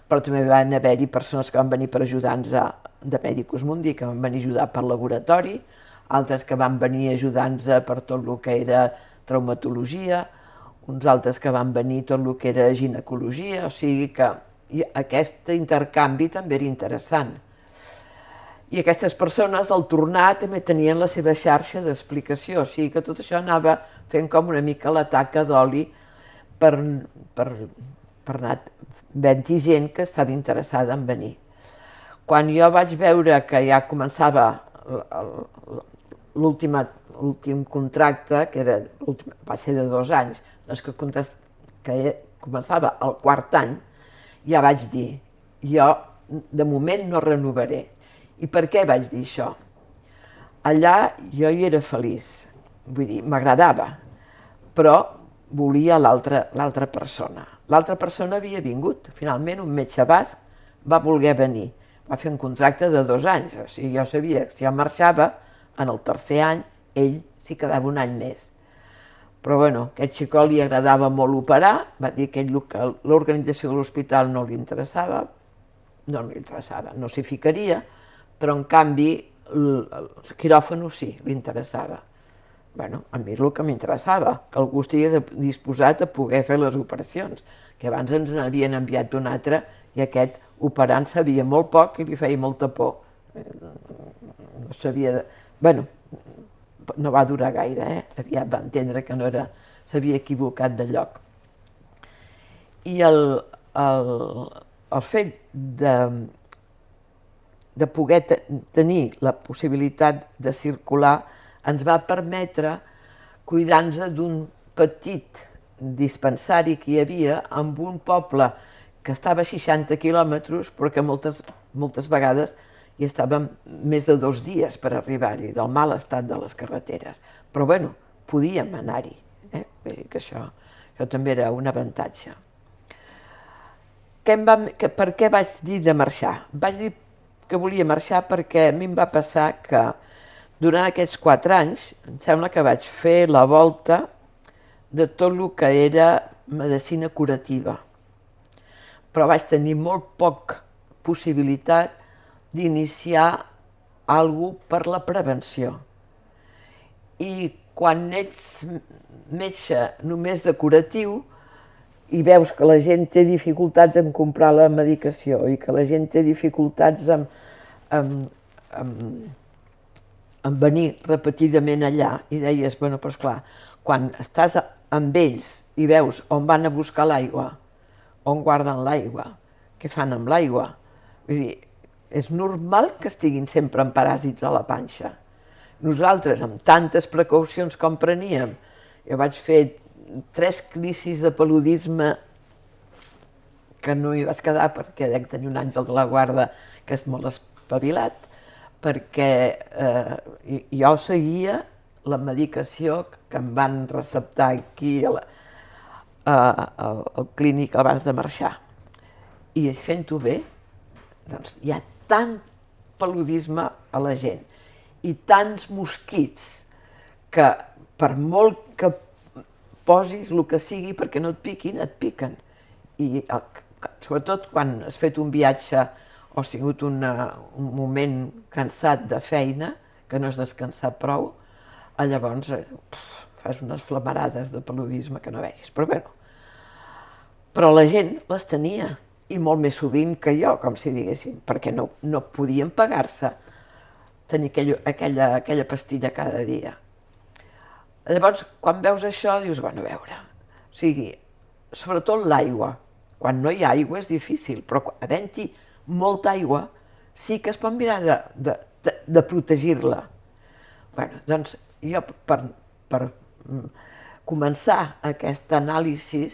Però també van haver-hi persones que van venir per ajudar-nos de Medicus Mundi, que van venir a ajudar per laboratori, altres que van venir a ajudar-nos per tot el que era traumatologia, uns altres que van venir tot el que era ginecologia, o sigui que aquest intercanvi també era interessant. I aquestes persones, al tornar, també tenien la seva xarxa d'explicació, o sigui que tot això anava fent com una mica la taca d'oli per anar havent-hi gent que estava interessada en venir. Quan jo vaig veure que ja començava l'últim contracte, que va ser de 2 anys, doncs que començava el 4è any, ja vaig dir, jo de moment no renovaré. I per què vaig dir això? Allà jo hi era feliç, vull dir, m'agradava, però volia l'altra persona. L'altra persona havia vingut, finalment un metge basc va voler venir, va fer un contracte de 2 anys, o sigui, jo sabia que si jo marxava, en el 3è any, ell s'hi quedava un any més. Però bueno, a aquest xicó li agradava molt operar, va dir que l'organització de l'hospital no li interessava, no s'hi ficaria, però en canvi el quiròfano sí, li interessava. Bueno, a mi el que m'interessava, que algú estigués disposat a poder fer les operacions, que abans ens n'havien enviat un altre i aquest operant sabia molt poc i li feia molta por. No sabia... Bueno, no va durar gaire, aviat va entendre que s'havia equivocat de lloc. I el fet de poder tenir la possibilitat de circular ens va permetre cuidar-nos d'un petit dispensari que hi havia en un poble que estava a 60 quilòmetres, però que moltes vegades hi estàvem més de 2 dies per arribar-hi, del mal estat de les carreteres. Però bueno, podíem anar-hi, vull dir que això també era un avantatge. Per què vaig dir de marxar? Vaig dir que volia marxar perquè a mi em va passar que durant aquests 4 anys em sembla que vaig fer la volta de tot el que era medicina curativa, però vaig tenir molt poca possibilitat d'iniciar alguna cosa per la prevenció. I quan ets metge només de curatiu i veus que la gent té dificultats en comprar la medicació i que la gent té dificultats en venir repetidament allà, i deies, bueno, doncs clar, quan estàs amb ells i veus on van a buscar l'aigua, on guarden l'aigua, què fan amb l'aigua, vull dir, és normal que estiguin sempre amb paràsits a la panxa. Nosaltres, amb tantes precaucions com preníem, jo vaig fer 3 crisis de paludisme que no hi vaig quedar perquè dec tenir un àngel de la guarda que és molt espavilat, perquè jo seguia la medicació que em van receptar aquí al clínic abans de marxar. I fent-ho bé, doncs hi ha tant paludisme a la gent i tants mosquits que per molt que posis el que sigui perquè no et piquin, et piquen. I sobretot quan has fet un viatge o has tingut un moment cansat de feina, que no has descansat prou, llavors fas unes flamarades de paludisme que no vegis. Però la gent les tenia, i molt més sovint que jo, com si diguéssim, perquè no podien pagar-se tenir aquella pastilla cada dia. Llavors, quan veus això, dius, bueno, a veure, o sigui, sobretot l'aigua. Quan no hi ha aigua és difícil, però havent-hi molta aigua sí que es pot mirar de protegir-la. Bé, doncs jo per començar aquesta anàlisi,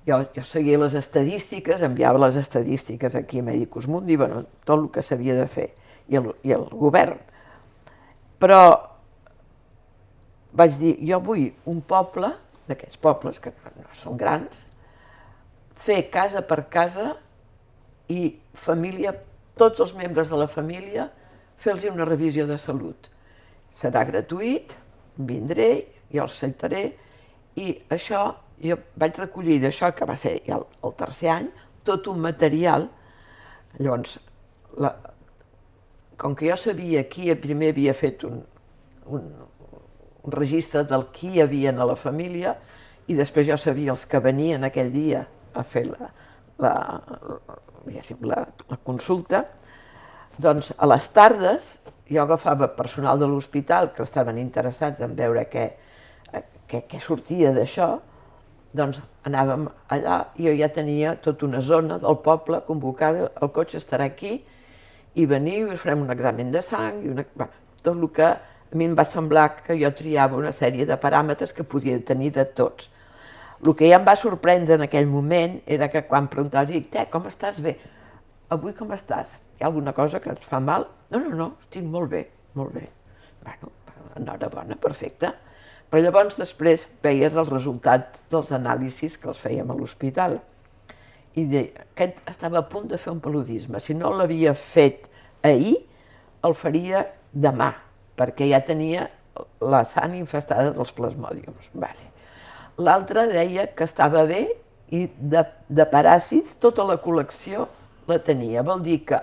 jo seguia les estadístiques, enviava les estadístiques aquí a Medicus Mundi, tot el que s'havia de fer, i el govern. Però vaig dir, jo vull un poble, d'aquests pobles que no són grans, fer casa per casa i família, tots els membres de la família, fer-los una revisió de salut. Serà gratuït, vindré, jo els acceptaré, i això, jo vaig recollir d'això, que va ser el 3è any, tot un material. Llavors, com que jo sabia qui primer havia fet un registre del qui hi havia a la família, i després jo sabia els que venien aquell dia a fer la consulta, doncs a les tardes jo agafava personal de l'hospital que estaven interessats en veure què sortia d'això, doncs anàvem allà i jo ja tenia tota una zona del poble convocada, el cotxe estarà aquí i veniu i us farem un examen de sang, tot el que a mi em va semblar que jo triava una sèrie de paràmetres que podia tenir de tots. El que ja em va sorprendre en aquell moment era que quan preguntaves, com estàs? Bé, avui com estàs? Hi ha alguna cosa que et fa mal? No, estic molt bé, molt bé. Bueno, enhorabona, perfecte. Però llavors després veies el resultat dels anàlisis que els fèiem a l'hospital. I deia, aquest estava a punt de fer un paludisme. Si no l'havia fet ahir, el faria demà, perquè ja tenia la sang infestada dels plasmòdiums. L'altre deia que estava bé i de paràsits tota la col·lecció la tenia. Vol dir que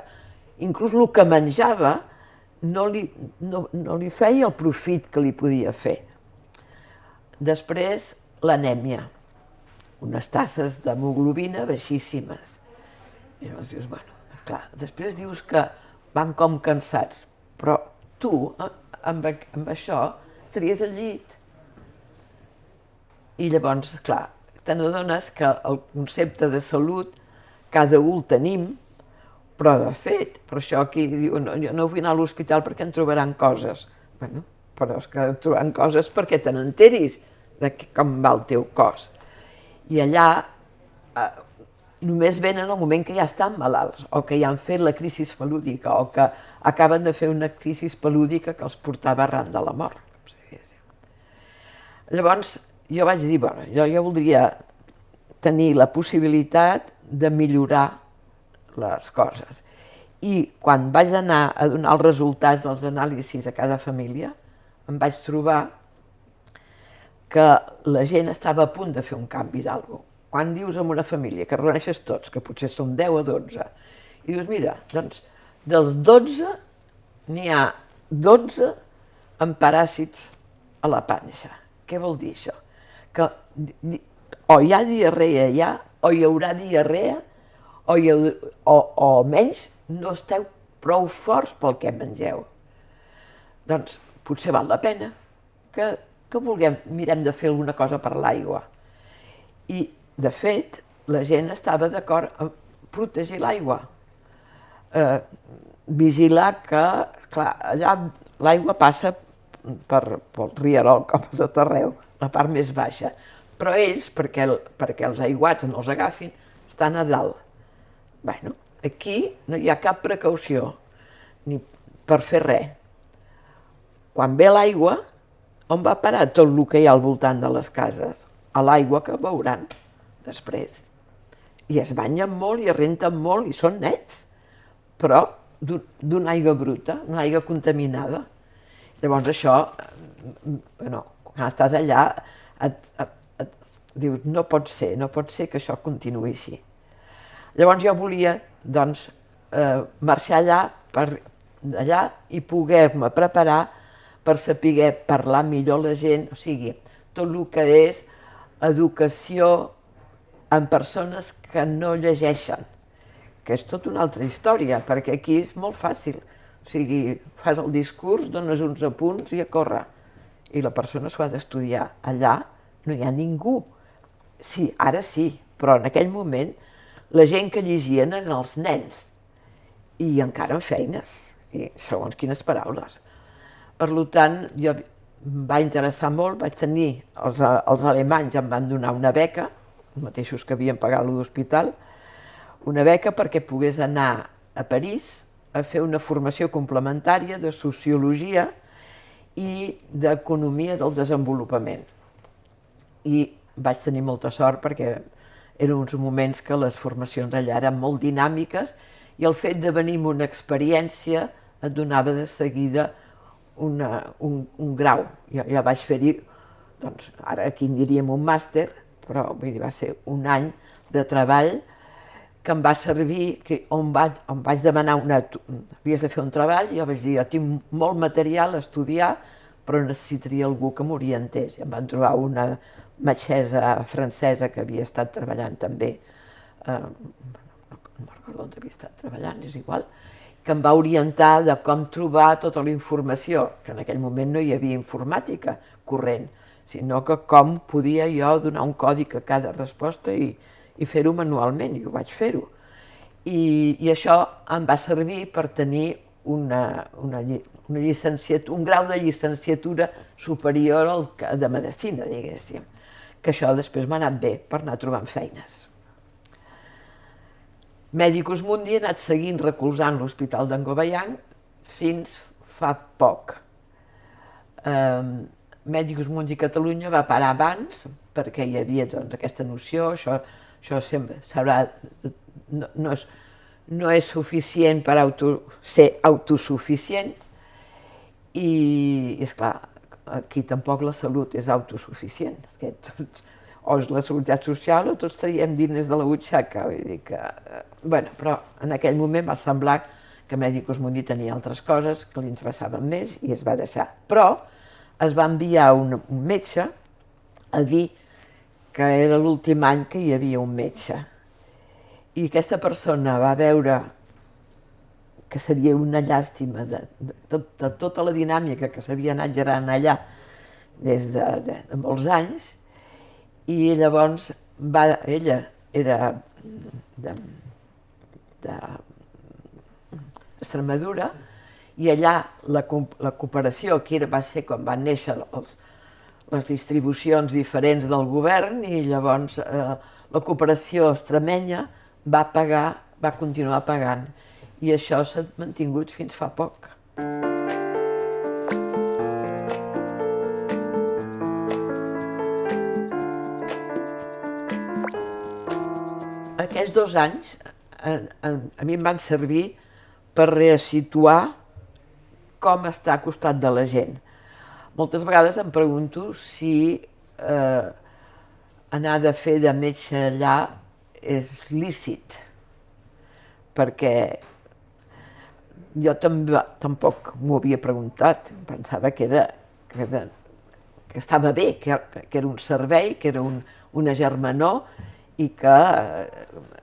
inclús el que menjava no li feia el profit que li podia fer. Després, l'anèmia, unes tasses d'hemoglobina baixíssimes. I llavors dius, clar, després dius que van com cansats, però tu, amb això, estaries al llit. I llavors, clar, te n'adones que el concepte de salut cada un el tenim, però de fet, per això aquí diu, jo no vull anar a l'hospital perquè em trobaran coses. Però és que trobaran coses perquè te n'enteris de com va el teu cos. I allà només venen al moment que ja estan malalts, o que ja han fet la crisi palúdica, o que acaben de fer una crisi palúdica que els portava arran de la mort. Llavors, jo vaig dir, bueno, jo voldria tenir la possibilitat de millorar les coses. I quan vaig anar a donar els resultats dels anàlisis a cada família, em vaig trobar que la gent estava a punt de fer un canvi d'alguna cosa. Quan dius a una família que reuneixes tots, que potser són 10 o 12, i dius, mira, doncs dels 12 n'hi ha 12 amb paràsits a la panxa. Què vol dir això? Que o hi ha diarrea ja, o hi haurà diarrea, o almenys no esteu prou forts pel que mengeu. Doncs potser val la pena que mirem de fer alguna cosa per l'aigua. I, de fet, la gent estava d'acord en protegir l'aigua. Vigilar que, esclar, allà l'aigua passa pel rierol, com a tot arreu, la part més baixa. Però ells, perquè els aiguats no els agafin, estan a dalt. Bueno, aquí no hi ha cap precaució, ni per fer res. Quan ve l'aigua, on va parar tot el que hi ha al voltant de les cases? A l'aigua que beuran després. I es banyen molt i es renten molt i són nets, però d'una aigua bruta, una aigua contaminada. Llavors això, quan estàs allà, dius, no pot ser que això continuï així. Llavors jo volia, doncs, marxar allà i poder-me preparar per saber parlar millor la gent, o sigui, tot el que és educació en persones que no llegeixen, que és tota una altra història, perquè aquí és molt fàcil. O sigui, fas el discurs, dones uns apunts i a córrer. I la persona s'ho ha d'estudiar. Allà no hi ha ningú. Sí, ara sí, però en aquell moment la gent que llegien eren els nens i encara en feines, i segons quines paraules. Per tant, jo em va interessar molt, vaig tenir, els alemanys em van donar una beca, els mateixos que havien pagat l'hospital, una beca perquè pogués anar a París a fer una formació complementària de sociologia i d'economia del desenvolupament. I vaig tenir molta sort perquè eren uns moments que les formacions allà eren molt dinàmiques i el fet de venir amb una experiència et donava de seguida un grau. Jo vaig fer-hi, doncs, ara aquí en diríem un màster, però va ser un any de treball que em va servir, on vaig demanar havies de fer un treball, i jo vaig dir, jo tinc molt material a estudiar, però necessitaria algú que m'orientés. I em van trobar una metgessa francesa que havia estat treballant també, no recordo on havia estat treballant, és igual, que em va orientar de com trobar tota la informació, que en aquell moment no hi havia informàtica corrent, sinó que com podia jo donar un codi a cada resposta i fer-ho manualment, i ho vaig fer-ho. I això em va servir per tenir un grau de llicenciatura superior de medicina, diguéssim, que això després m'ha anat bé per anar trobant feines. Medicus Mundi ha anat seguint recolzant l'Hospital d'en Goveyanc fins fa poc. Medicus Mundi Catalunya va parar abans perquè hi havia aquesta noció, això sempre no és suficient per ser autosuficient i, esclar, aquí tampoc la salut és autosuficient, o és la seguretat social o tots traiem diners de la butxaca, vull dir que... Però en aquell moment va semblar que Medicus Mundi tenia altres coses que li interessaven més i es va deixar. Però es va enviar un metge a dir que era l'últim any que hi havia un metge. I aquesta persona va veure que seria una llàstima de tota la dinàmica que s'havia anat generant allà des de molts anys, i llavors ella era d'Extremadura, i allà la cooperació, que va ser quan van néixer les distribucions diferents del govern i llavors la cooperació extremenya va continuar pagant i això s'ha mantingut fins fa poc. Aquests 2 anys a mi em van servir per resituar com està al costat de la gent. Moltes vegades em pregunto si anar de fer de metge allà és lícit, perquè jo tampoc m'ho havia preguntat, pensava que estava bé, que era un servei, que era una germanor i que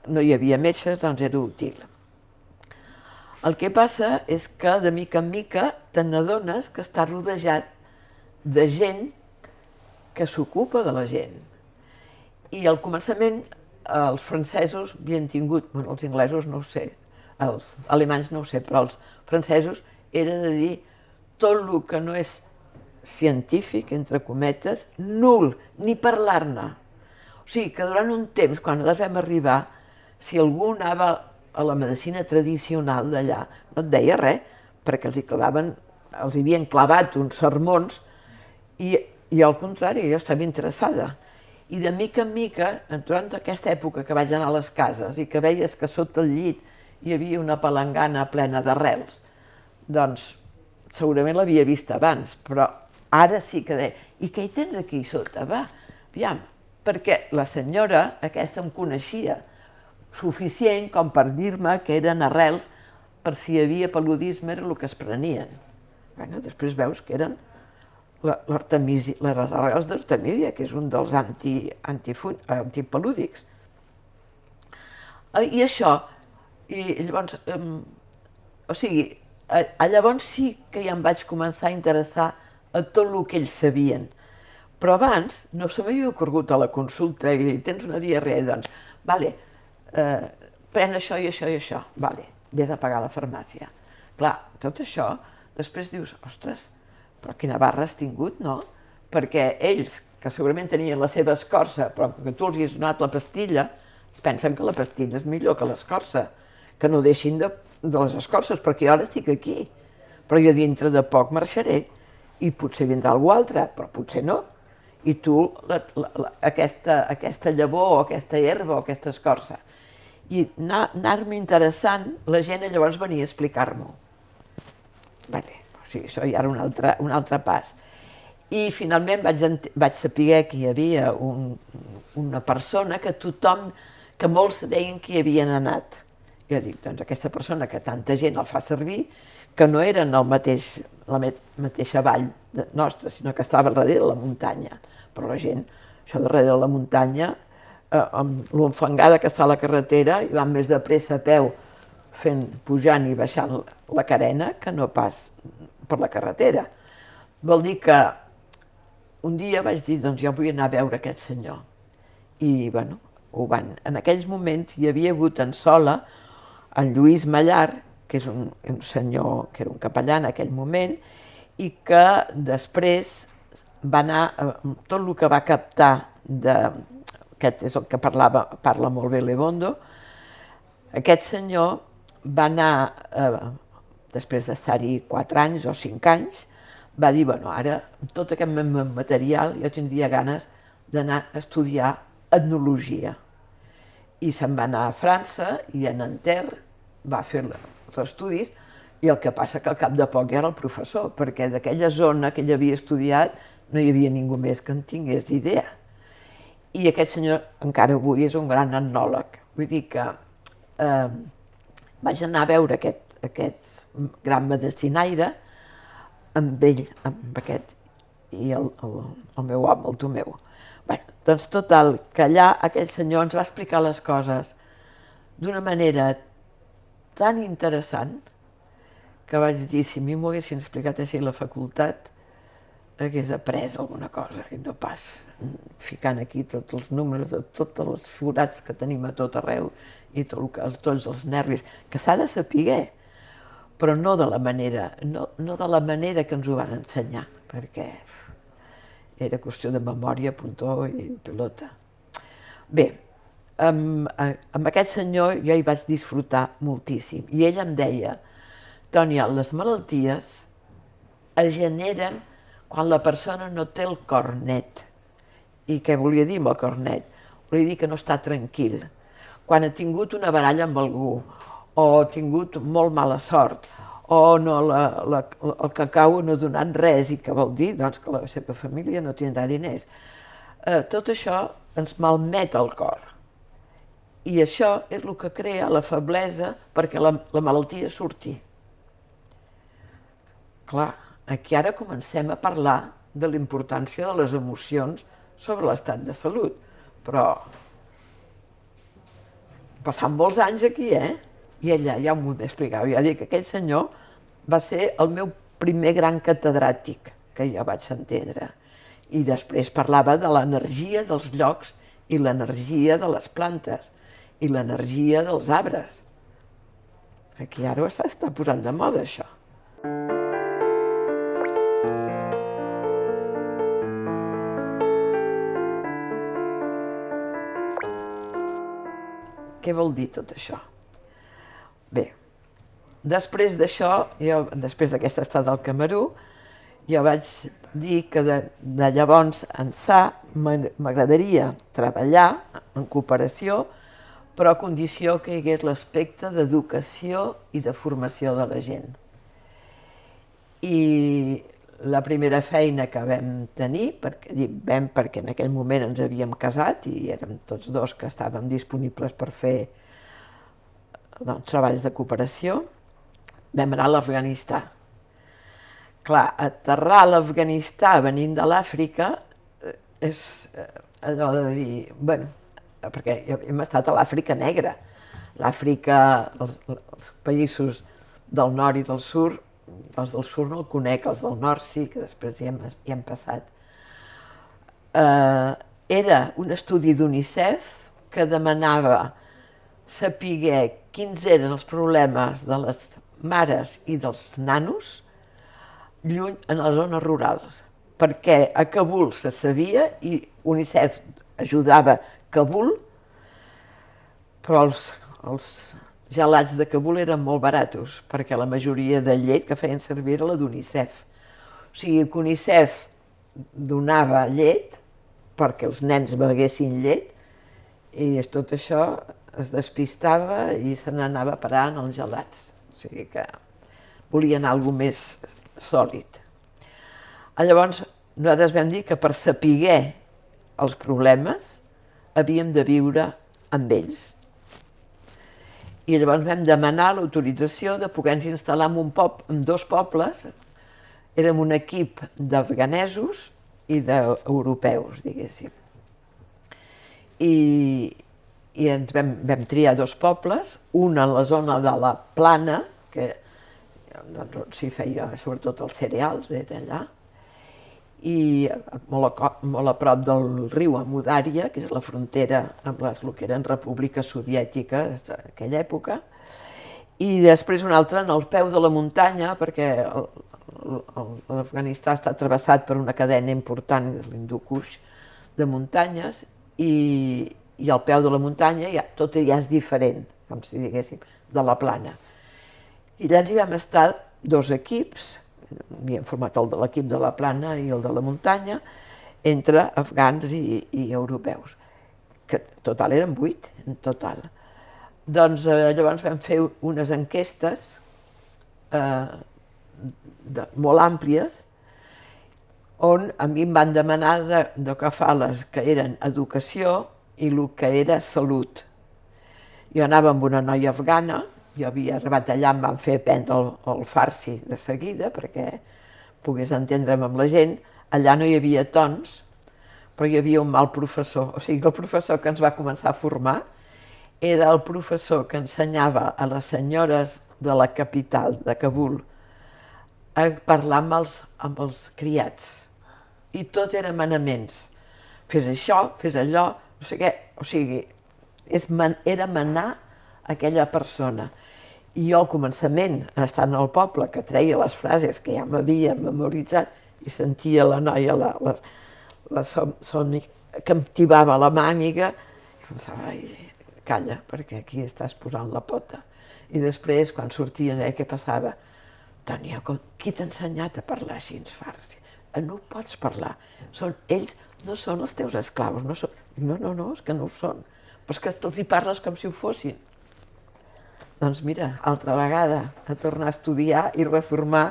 no hi havia metges, doncs era útil. El que passa és que de mica en mica te n'adones que està rodejat de gent que s'ocupa de la gent. I al començament els francesos havien tingut, bueno, els anglesos no ho sé, els alemanys no ho sé, però els francesos era de dir tot el que no és científic, entre cometes, nul, ni parlar-ne. O sigui que durant un temps, quan les vam arribar, si algú anava a la medicina tradicional d'allà, no et deia res, perquè els havien clavat uns sermons i al contrari, jo estava interessada. I de mica en mica, durant aquesta època que vaig anar a les cases i que veies que sota el llit hi havia una palangana plena d'arrels, doncs segurament l'havia vist abans, però ara sí que deia, i què hi tens aquí sota? Va, aviam, perquè la senyora aquesta em coneixia suficient com per dir-me que eren arrels per si hi havia paludisme era el que es prenien. Bueno, després veus que eren les arrels d'artemísia, que és un dels antipalúdics. I això, i llavors, o sigui, llavors sí que ja em vaig començar a interessar a tot el que ells sabien. Però abans no se m'havia ocorregut a la consulta i tens una diarrea, doncs, vale, pren això i això i això, vale, vés a pagar a la farmàcia. Clar, tot això, després dius, ostres, però quina barra has tingut, no? Perquè ells, que segurament tenien la seva escorça, però que tu els has donat la pastilla, es pensen que la pastilla és millor que l'escorça, que no deixin de les escorces, perquè jo ara estic aquí, però jo dintre de poc marxaré, i potser vindrà algú altre, però potser no. I tu, aquesta llavor, o aquesta herba, o aquesta escorça. I anar-me interessant, la gent llavors venia a explicar-m'ho. Vale, o sigui, això ja era un altre pas. I finalment vaig saber que hi havia una persona que molts deien que hi havien anat. Jo dic, doncs aquesta persona que tanta gent el fa servir, que no eren la mateixa vall nostra, sinó que estava darrere de la muntanya. Però la gent, això darrere de la muntanya, amb l'enfangada que està a la carretera, i van més de pressa a peu pujant i baixant la carena que no pas per la carretera. Vol dir que un dia vaig dir, doncs jo vull anar a veure aquest senyor. I, bueno, en aquells moments hi havia hagut en Sola en Lluís Mallar, que és un senyor que era un capellà en aquell moment, i que després va anar, tot el que va captar, aquest és el que parla molt bé Levondo, aquest senyor va anar, després d'estar-hi 4 anys o 5 anys, va dir, bueno, ara, amb tot aquest material, jo tindria ganes d'anar a estudiar etnologia. I se'n va anar a França i a Nanterre va fer els estudis, i el que passa que al cap de poc ja era el professor, perquè d'aquella zona que ell havia estudiat no hi havia ningú més que en tingués idea. I aquest senyor encara avui és un gran etnòleg. Vull dir que vaig anar a veure aquest gran medicinaire amb ell, amb aquest, i el meu home, el Tomeu. Bé, doncs total, que allà aquell senyor ens va explicar les coses d'una manera tan interessant que vaig dir, si a mi m'ho haguessin explicat així a la facultat, hagués après alguna cosa, i no pas ficant aquí tots els números de tots els forats que tenim a tot arreu i tots els nervis, que s'ha de saber, però no de la manera que ens ho van ensenyar, perquè era qüestió de memòria, puntó i pilota. Bé, amb aquest senyor jo hi vaig disfrutar moltíssim i ell em deia: Tònia, les malalties es generen quan la persona no té el cor net. I què volia dir amb el cor net? Volia dir que no està tranquil. Quan ha tingut una baralla amb algú, o ha tingut molt mala sort, o no, el cacau no ha donat res, i què vol dir? Doncs que la seva família no tindrà diners. Tot això ens malmet el cor. I això és el que crea la feblesa perquè la malaltia surti. Clar, aquí ara comencem a parlar de la importància de les emocions sobre l'estat de salut, però passant molts anys aquí, I ella ja m'ho explicava, ja dic que aquell senyor va ser el meu primer gran catedràtic que jo vaig entendre. I després parlava de l'energia dels llocs i l'energia de les plantes i l'energia dels arbres. Aquí ara s'està posant de moda, això. Què vol dir tot això? Bé, després d'això, després d'aquesta estada al Camerú, jo vaig dir que de llavors ençà m'agradaria treballar en cooperació, però a condició que hi hagués l'aspecte d'educació i de formació de la gent. I la primera feina que vam tenir, perquè en aquell moment ens havíem casat i érem tots dos que estàvem disponibles per fer treballs de cooperació, vam anar a l'Afganistà. Clar, aterrar a l'Afganistà venint de l'Àfrica és allò de dir, bueno, perquè hem estat a l'Àfrica negra. L'Àfrica, els països del nord i del sud, els del sud no el conec, els del nord sí, que després hi hem passat. Era un estudi d'UNICEF que demanava saber quins eren els problemes de les mares i dels nanos lluny en les zones rurals, perquè a Kabul se sabia i UNICEF ajudava Kabul, però els gelats de Kabul eren molt baratos, perquè la majoria de llet que feien servir era la d'UNICEF. O sigui que UNICEF donava llet perquè els nens beguessin llet i tot això es despistava i se n'anava a parar en els gelats. O sigui que volien alguna més sòlid. Llavors, nosaltres vam dir que per saber els problemes havíem de viure amb ells. I llavors vam demanar l'autorització de poder-nos instal·lar en dos pobles. Érem un equip d'afganesos i d'europeus, diguéssim. I ens vam triar dos pobles, un en la zona de la Plana, que s'hi feia sobretot els cereals d'allà, i molt a prop del riu Amudària, que és la frontera amb les que eren repúbliques soviètiques d'aquella època, i després un altre en el peu de la muntanya, perquè l'Afganistà està travessat per una cadena important, l'Hindu Kush, de muntanyes, i al peu de la muntanya tot ja és diferent, com si diguéssim, de la Plana. I allà hi vam estar dos equips, havíem format l'equip de la Plana i el de la muntanya, entre afgans i europeus, que en total eren 8, en total. Doncs llavors vam fer unes enquestes molt àmplies, on a mi em van demanar d'agafar les que eren educació i el que era salut. Jo anava amb una noia afgana, jo havia arribat allà, em van fer aprendre el farsi de seguida perquè pogués entendre'm amb la gent. Allà no hi havia tons, però hi havia un mal professor. O sigui, el professor que ens va començar a formar era el professor que ensenyava a les senyores de la capital, de Kabul, a parlar amb els criats. I tot era manaments. Fes això, fes allò, no sé què. O sigui, era manar aquella persona. I jo al començament, estant al poble, que treia les frases que ja m'havia memoritzat i sentia la noia la Sony que em tibava la màniga, i pensava, ai, calla, perquè aquí estàs posant la pota. I després, quan sortia, deia què passava. Tònia, qui t'ha ensenyat a parlar així, farsi? No pots parlar. Ells no són els teus esclaus. No, és que no ho són. Però és que te'ls hi parles com si ho fossin. Doncs mira, altra vegada, a tornar a estudiar i reformar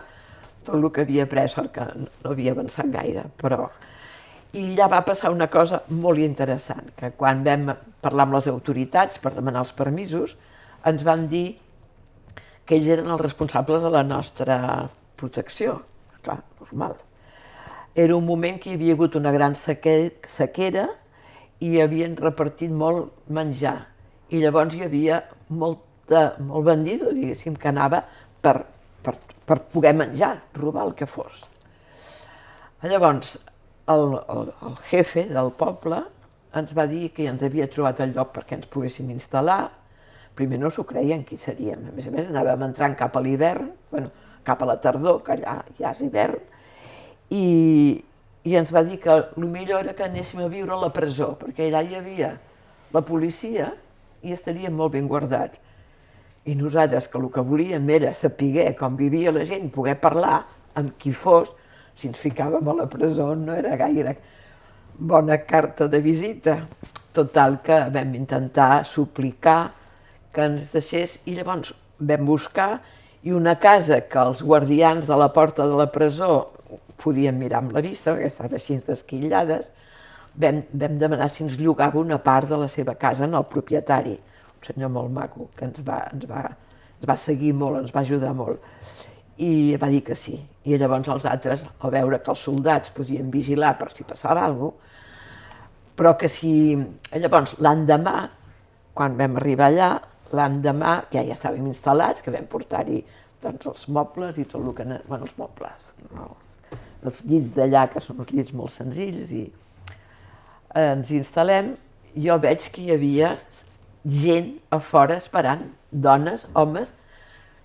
tot el que havia après, que no havia avançat gaire, però... I allà va passar una cosa molt interessant, que quan vam parlar amb les autoritats per demanar els permisos, ens van dir que ells eren els responsables de la nostra protecció. Clar, normal. Era un moment que hi havia hagut una gran sequera i havien repartit molt menjar. I llavors hi havia molt bandido, diguéssim, que anava per poder menjar, robar el que fos. Llavors, el jefe del poble ens va dir que ens havia trobat el lloc perquè ens poguéssim instal·lar. Primer no s'ho creien qui seríem. A més, anàvem entrant cap a l'hivern, cap a la tardor, que allà ja és hivern, i ens va dir que el millor era que anéssim a viure a la presó, perquè allà hi havia la policia i estaríem molt ben guardats. I nosaltres, que el que volíem era saber com vivia la gent, poder parlar amb qui fos, si ens ficàvem a la presó no era gaire bona carta de visita. Total, que vam intentar suplicar que ens deixés, i llavors vam buscar, i una casa que els guardians de la porta de la presó podien mirar amb la vista, perquè estaven així desquillades, vam demanar si ens llogava una part de la seva casa en el propietari, un senyor molt maco, que ens va seguir molt, ens va ajudar molt, i va dir que sí. I llavors els altres, al veure que els soldats podien vigilar per si passava alguna cosa, però que si... Llavors, l'endemà, quan vam arribar allà, l'endemà, que ja estàvem instal·lats, que vam portar-hi els mobles i tot el que... Bueno, els mobles, els llits d'allà, que són uns llits molt senzills, i ens instal·lem, jo veig que hi havia gent a fora esperant, dones, homes,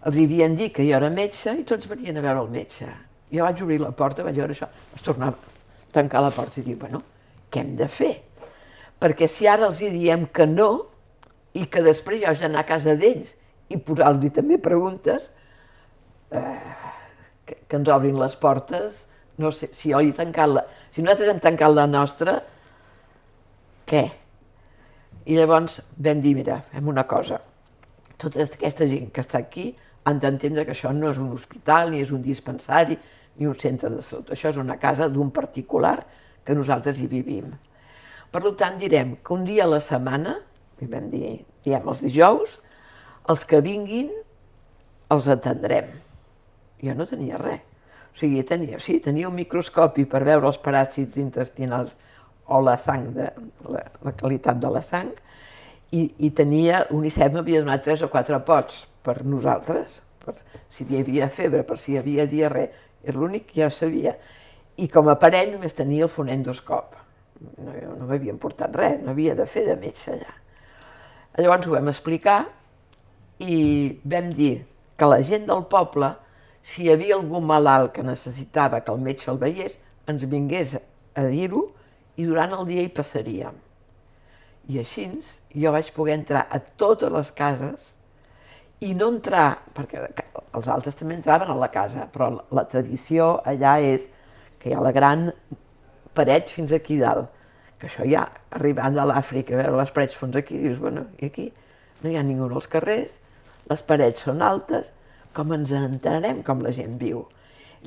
els havien dit que jo era metge i tots venien a veure el metge. Jo vaig obrir la porta, vaig veure això, vaig tornar a tancar la porta i dir, bueno, què hem de fer? Perquè si ara els diem que no, i que després jo haig d'anar a casa d'ells i posar-los també preguntes, que ens obrin les portes, no sé, si nosaltres hem tancat la nostra, què? I llavors vam dir, mira, fem una cosa, tota aquesta gent que està aquí han d'entendre que això no és un hospital, ni és un dispensari, ni un centre de salut, això és una casa d'un particular que nosaltres hi vivim. Per tant, direm que un dia a la setmana, i vam dir, diem els dijous, els que vinguin els atendrem. Jo no tenia res. O sigui, tenia un microscopi per veure els paràsits intestinals o la sang, la qualitat de la sang, i tenia, l'UNICEF m'havia donat 3 o 4 pots per nosaltres, per si hi havia febre, per si hi havia diarrea, és l'únic que jo sabia. I com a parell només tenia el fonendoscop. No m'havien portat res, no havia de fer de metge allà. Llavors ho vam explicar i vam dir que la gent del poble, si hi havia algun malalt que necessitava que el metge el veiés, ens vingués a dir-ho i durant el dia hi passaríem. I així jo vaig poder entrar a totes les cases i no entrar, perquè els altres també entraven a la casa, però la tradició allà és que hi ha la gran paret fins aquí dalt, que això ja, arribant de l'Àfrica, a veure les parets fins aquí, dius, bueno, i aquí no hi ha ningú als carrers, les parets són altes, com ens entrarem com la gent viu?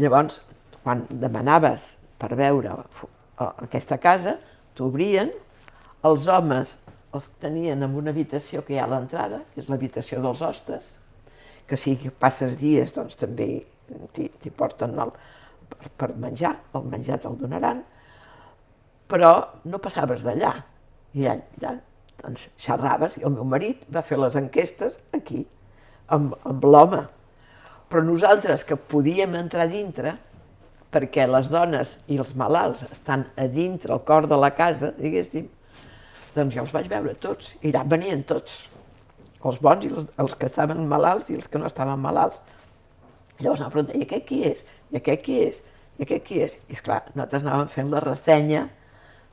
Llavors, quan demanaves per veure aquesta casa, t'obrien, els homes els tenien en una habitació que hi ha a l'entrada, que és l'habitació dels hostes, que si passes dies doncs també t'hi porten per menjar, el menjar te'l donaran, però no passaves d'allà. I allà doncs, xerraves, i el meu marit va fer les enquestes aquí, amb l'home. Però nosaltres que podíem entrar dintre, perquè les dones i els malalts estan a dintre, al cor de la casa, diguéssim, doncs jo els vaig veure tots, i allà venien tots, els bons i els que estaven malalts i els que no estaven malalts. Llavors anava preguntant, i aquest qui és? I aquest qui és? I aquest qui és? I esclar, nosaltres anàvem fent la ressenya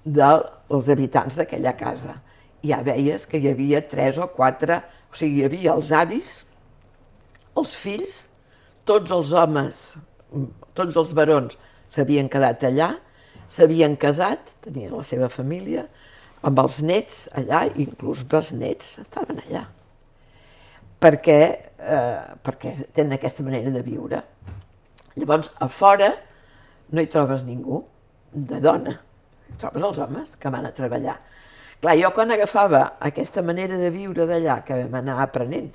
dels habitants d'aquella casa. Ja veies que hi havia 3 o 4, o sigui, hi havia els avis, els fills, tots els homes, tots els barons s'havien quedat allà, s'havien casat, tenien la seva família, amb els nets allà, inclús besnets estaven allà. Perquè tenen aquesta manera de viure. Llavors, a fora no hi trobes ningú de dona, hi trobes els homes que van a treballar. Clar, jo quan agafava aquesta manera de viure d'allà que vam anar aprenent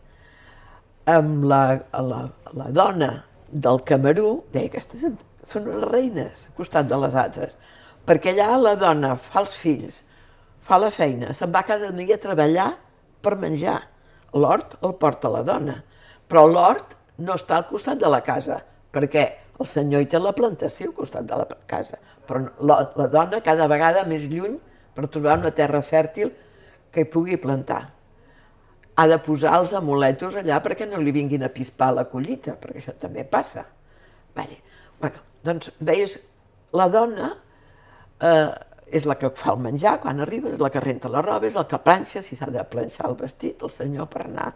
amb la dona del Camerú, deia que aquestes són les reines al costat de les altres, perquè allà la dona fa els fills, fa la feina, se'n va cada dia a treballar per menjar. L'hort el porta la dona, però l'hort no està al costat de la casa, perquè el senyor hi té la plantació al costat de la casa, però la dona cada vegada més lluny per trobar una terra fèrtil que hi pugui plantar. Ha de posar els amuletos allà perquè no li vinguin a pispar la collita, perquè això també passa. Doncs, veies, la dona és la que fa el menjar quan arriba, és la que renta la roba, és la que planxa, si s'ha de planxar el vestit, el senyor per anar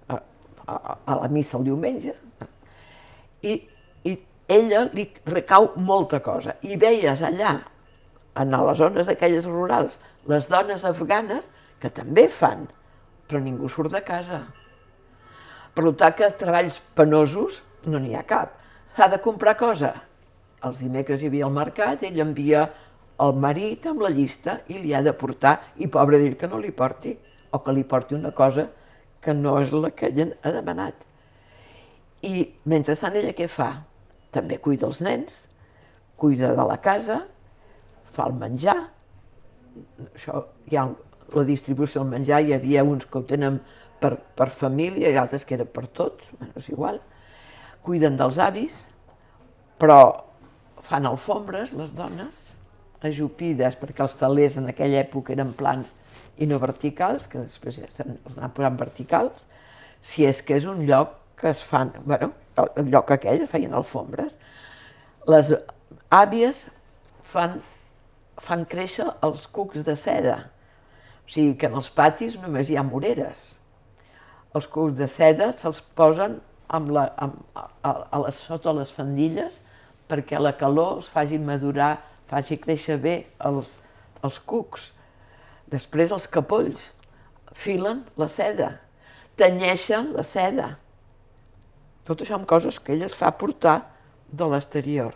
a la missa el diumenge. I ella li recau molta cosa. I veies allà, en les zones aquelles rurals, les dones afganes que també fan, però ningú surt de casa. Per tant, que treballs penosos no n'hi ha cap. S'ha de comprar cosa. Els dimecres hi havia al mercat, ell envia el marit amb la llista i li ha de portar, i pobre d'ell que no li porti, o que li porti una cosa que no és la que ella ha demanat. I mentrestant ella què fa? També cuida els nens, cuida de la casa, fa el menjar. Això, hi ha la distribució del menjar, hi havia uns que ho tenen per família i altres que eren per tots, és igual. Cuiden dels avis, però fan alfombres, les dones, ajupides, perquè els talers en aquella època eren plans i no verticals, que després ja els han posat verticals, si és que és un lloc que es fan, el lloc aquell feien alfombres. Les àvies fan créixer els cucs de seda, o sigui que en els patis només hi ha moreres. Els cucs de seda se'ls posen sota les faldilles perquè la calor els faci madurar, faci créixer bé els cucs. Després els capolls filen la seda, tenyeixen la seda. Tot això són coses que ella es fa portar de l'exterior.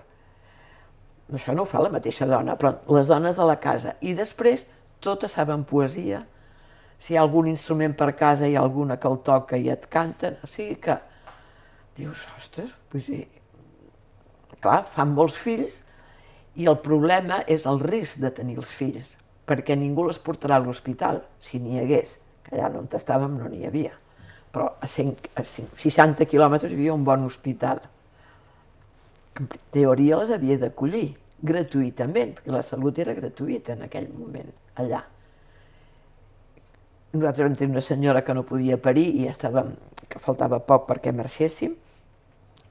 Això no ho fa la mateixa dona, però les dones de la casa. I després totes saben poesia. Si hi ha algun instrument per casa, hi ha alguna que el toca i et canten. O sigui que dius, ostres, clar, fan molts fills i el problema és el risc de tenir els fills, perquè ningú les portarà a l'hospital, si n'hi hagués, que allà on estàvem no n'hi havia. Però a 60 quilòmetres hi havia un bon hospital. En teoria les havia d'acollir gratuïtament, perquè la salut era gratuïta en aquell moment, allà. Nosaltres vam tenir una senyora que no podia parir i que faltava poc perquè marxéssim,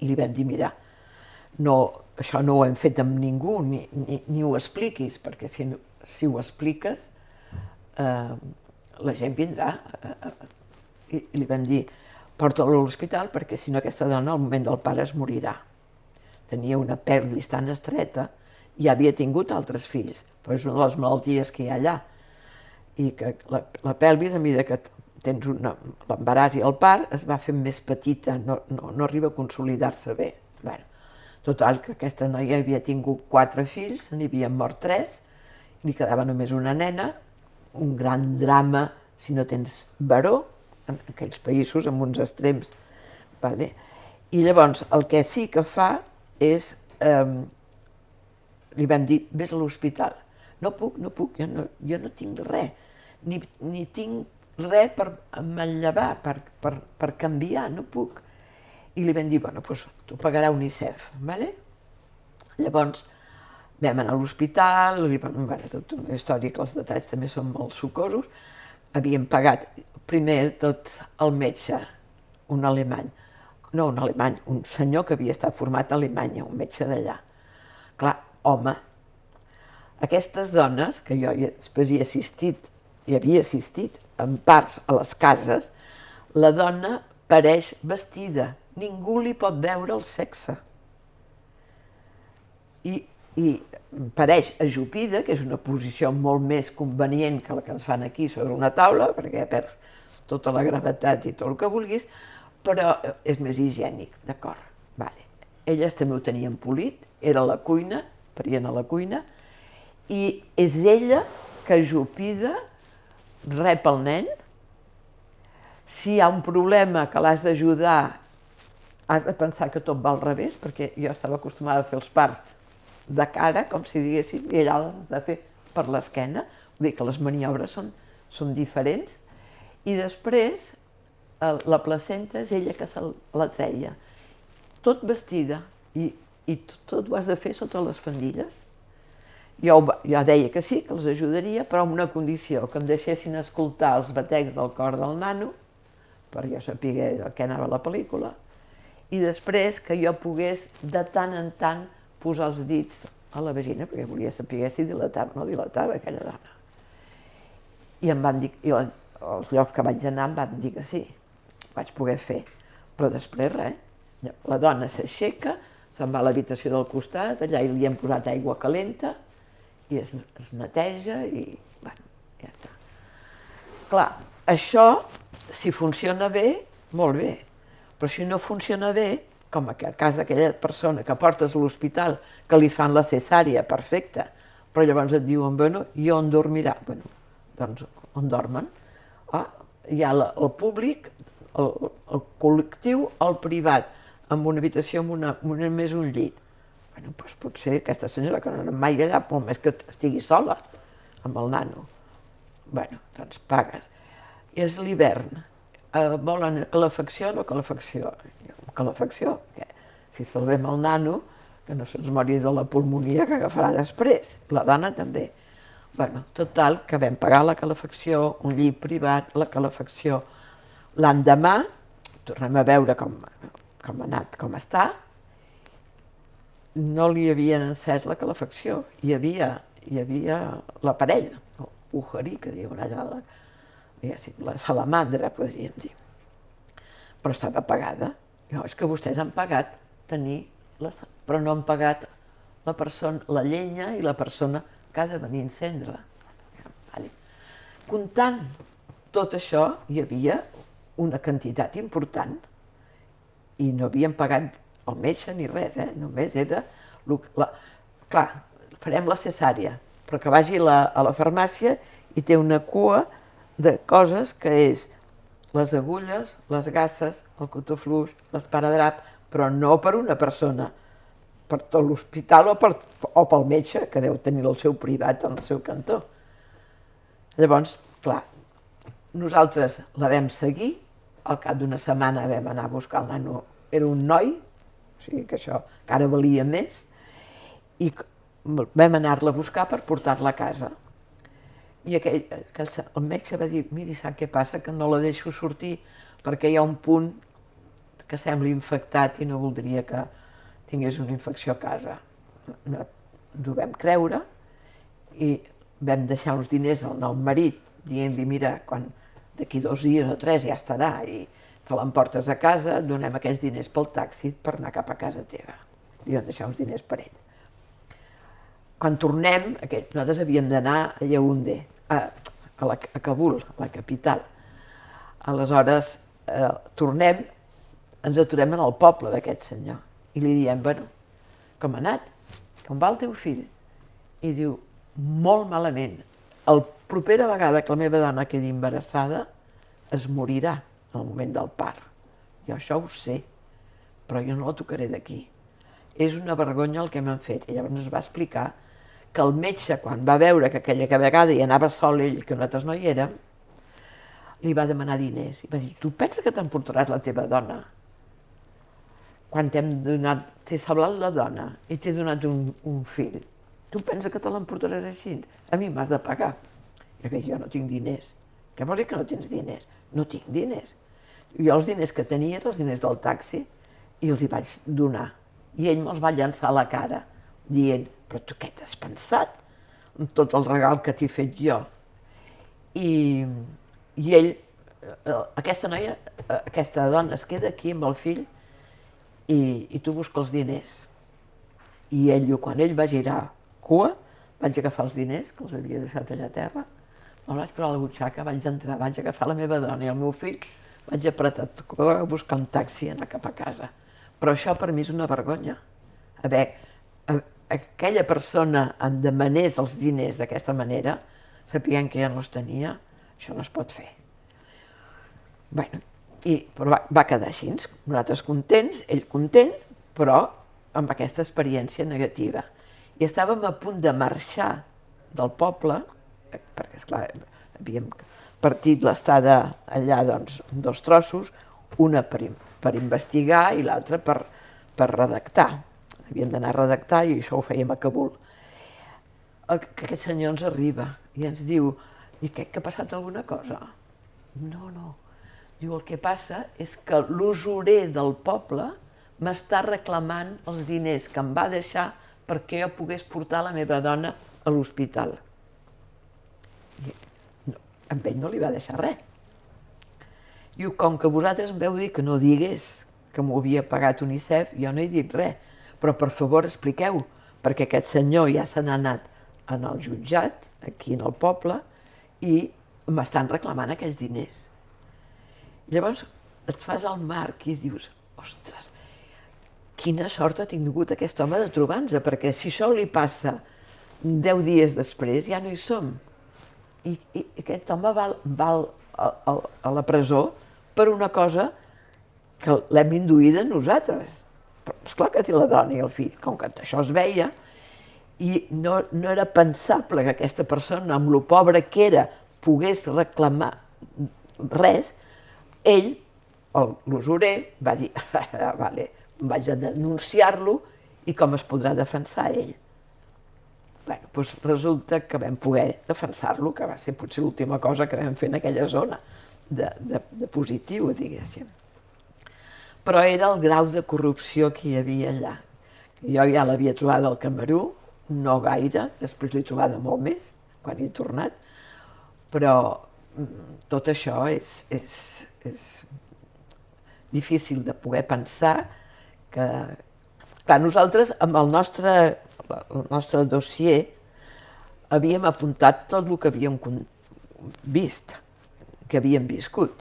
i li vam dir, mira, això no ho hem fet amb ningú, ni ho expliquis, perquè si ho expliques la gent vindrà. I li vam dir, porta-la a l'hospital perquè si no aquesta dona al moment del pare es morirà. Tenia una pelvis tan estreta i havia tingut altres fills, però és una de les malalties que hi ha allà. I que la pelvis, a mesura que tens l'embaràs i el part, es va fent més petita, no arriba a consolidar-se bé. Total, que aquesta noia havia tingut 4 fills, n'hi havien mort 3, li quedava només una nena, un gran drama si no tens baró, en aquells països amb uns extrems. I llavors el que sí que fa és, li vam dir, vés a l'hospital. No puc, jo no tinc res, ni tinc res per manllevar, per canviar, no puc. I li vam dir, doncs t'ho pagarà UNICEF. Llavors vam anar a l'hospital, tota una història que els detalls també són molt sucosos. Havíem pagat primer tot el metge, un alemany, un senyor que havia estat format a Alemanya, un metge d'allà. Clar, home, Aquestes dones, que jo després hi havia assistit en parts a les cases, la dona pareix vestida, ningú li pot veure el sexe. I pareix ajupida, que és una posició molt més convenient que la que ens fan aquí sobre una taula, perquè perds tota la gravetat i tot el que vulguis, però és més higiènic, d'acord. Vale. Elles també ho tenien polit, era a la cuina, parien a la cuina, i és ella que ajupida rep el nen. Si hi ha un problema que l'has d'ajudar, has de pensar que tot va al revés, perquè jo estava acostumada a fer els parts de cara, com si diguéssim, i allà l'has de fer per l'esquena. Vull dir que les maniobres són diferents. I després, la placenta és ella que se la treia, tot vestida, i tot ho has de fer sota les faldilles. Jo deia que sí, que els ajudaria, però amb una condició, que em deixessin escoltar els batecs del cor del nano, per jo saber què anava la pel·lícula, i després que jo pogués de tant en tant posar els dits a la vagina, perquè volia saber si dilatava o no dilatava aquella dona. I em van dir, i als llocs que vaig anar em van dir que sí, ho vaig poder fer, però després res. La dona s'aixeca, se'n va a l'habitació del costat, allà li hem posat aigua calenta, i es neteja i, bueno, ja està. Clar, això, si funciona bé, molt bé, però si no funciona bé, com en el cas d'aquella persona que portes a l'hospital, que li fan la cesària, perfecte, però llavors et diuen, bueno, i on dormirà? Bueno, doncs on dormen? Hi ha el públic, el col·lectiu, el privat, amb una habitació amb només un llit. Bueno, doncs potser aquesta senyora que no ha anat mai allà, molt més que estigui sola amb el nano. Bueno, doncs pagues. I és l'hivern. Volen calefacció o no calefacció? Calefacció, si salvem el nano, que no se'ns mori de la pulmonia que agafarà després. La dona també. Bueno, total, que vam pagar la calefacció, un llit privat, la calefacció. L'endemà, tornem a veure com ha anat, com està, no li havien encès la calefacció. Hi havia l'aparell, l'ujerí, que diuen allà, la salamandra, podríem dir. Però estava apagada. És que vostès han pagat però no han pagat la llenya i la persona que ha de venir a encendre. Comptant tot això, hi havia una quantitat important i no havien pagat el metge ni res, només era... Clar, farem la cesària, però que vagi a la farmàcia i té una cua de coses que és les agulles, les gasses, el cotofluix, l'esparadrap, però no per una persona, per tot l'hospital o pel metge, que deu tenir el seu privat en el seu cantó. Llavors, clar, nosaltres la vam seguir, al cap d'una setmana vam anar a buscar el nano, era un noi, o sigui que això encara valia més, i vam anar-la a buscar per portar-la a casa. I el metge va dir, miri, sap què passa? Que no la deixo sortir perquè hi ha un punt que sembla infectat i no voldria que tingués una infecció a casa. Ens ho vam creure i vam deixar uns diners al marit dient-li, mira, d'aquí 2 dies o 3 ja estarà i te l'emportes a casa, et donem aquells diners pel taxi per anar cap a casa teva. Li vam deixar uns diners per ell. Quan tornem, nosaltres havíem d'anar a Yaoundé, a Kabul, a la capital. Aleshores, tornem, ens aturem en el poble d'aquest senyor i li diem, bueno, com ha anat? Com va el teu fill? I diu, molt malament. La propera vegada que la meva dona quedi embarassada es morirà en el moment del part. Jo això ho sé, però jo no la tocaré d'aquí. És una vergonya el que m'han fet. I llavors ens va explicar que el metge, quan va veure que aquella vegada hi anava sol ell, que nosaltres no hi érem, li va demanar diners. I va dir, tu penses que t'emportaràs la teva dona? Quan t'he salvat la dona i t'he donat un fill, tu penses que te l'emportaràs així? A mi m'has de pagar. I jo no tinc diners. Què vols dir que no tens diners? No tinc diners. Jo els diners que tenia eren els diners del taxi i els hi vaig donar. I ell me'ls va llançar a la cara, dient, però tu què t'has pensat? tot el regal que t'he fet jo. I ell, aquesta noia, aquesta dona es queda aquí amb el fill i tu busca els diners. I ell, quan ell va girar cua, vaig agafar els diners que els havia deixat allà a terra, me'ls vaig posar a la butxaca, vaig entrar, vaig agafar la meva dona i el meu fill, vaig apretar a buscar un taxi i anar cap a casa. Però això per mi és una vergonya. Aquella persona em demanés els diners d'aquesta manera, sapient que ja no els tenia, això no es pot fer. Bueno, però va quedar així, nosaltres contents, ell content, però amb aquesta experiència negativa. I estàvem a punt de marxar del poble, perquè, esclar, havíem partit l'estada allà en 2 trossos, una per investigar i l'altra per redactar. Havíem d'anar a redactar i això ho fèiem a Kabul. Aquest senyor ens arriba i ens diu: i què, que ha passat alguna cosa? No, no. Diu, el que passa és que l'usurer del poble m'està reclamant els diners que em va deixar perquè jo pogués portar la meva dona a l'hospital. Amb ell no li va deixar res. Diu, com que vosaltres em veu dir que no digués que m'ho havia pagat UNICEF, jo no he dit res, però per favor expliqueu, perquè aquest senyor ja se n'ha anat en el jutjat, aquí en el poble, i m'estan reclamant aquells diners. Llavors et fas al marc i dius, ostres, quina sort ha tingut aquest home de trobar-nos, perquè si això li passa 10 dies després ja no hi som. I aquest home va a la presó per una cosa que l'hem induïda nosaltres. Però esclar que té la dona i el fill, com que això es veia, i no era pensable que aquesta persona, amb lo pobra que era, pogués reclamar res. Ell, l'usurer, va dir, vale, vaig a denunciar-lo i com es podrà defensar ell? Bé, doncs resulta que vam poder defensar-lo, que va ser potser l'última cosa que vam fer en aquella zona de positiu, diguéssim. Però era el grau de corrupció que hi havia allà. Jo ja l'havia trobada al Camerú, no gaire, després l'he trobada molt més, quan hi he tornat, però tot això és difícil de poder pensar que... Clar, nosaltres, amb el nostre dossier, havíem apuntat tot el que havíem vist, que havíem viscut,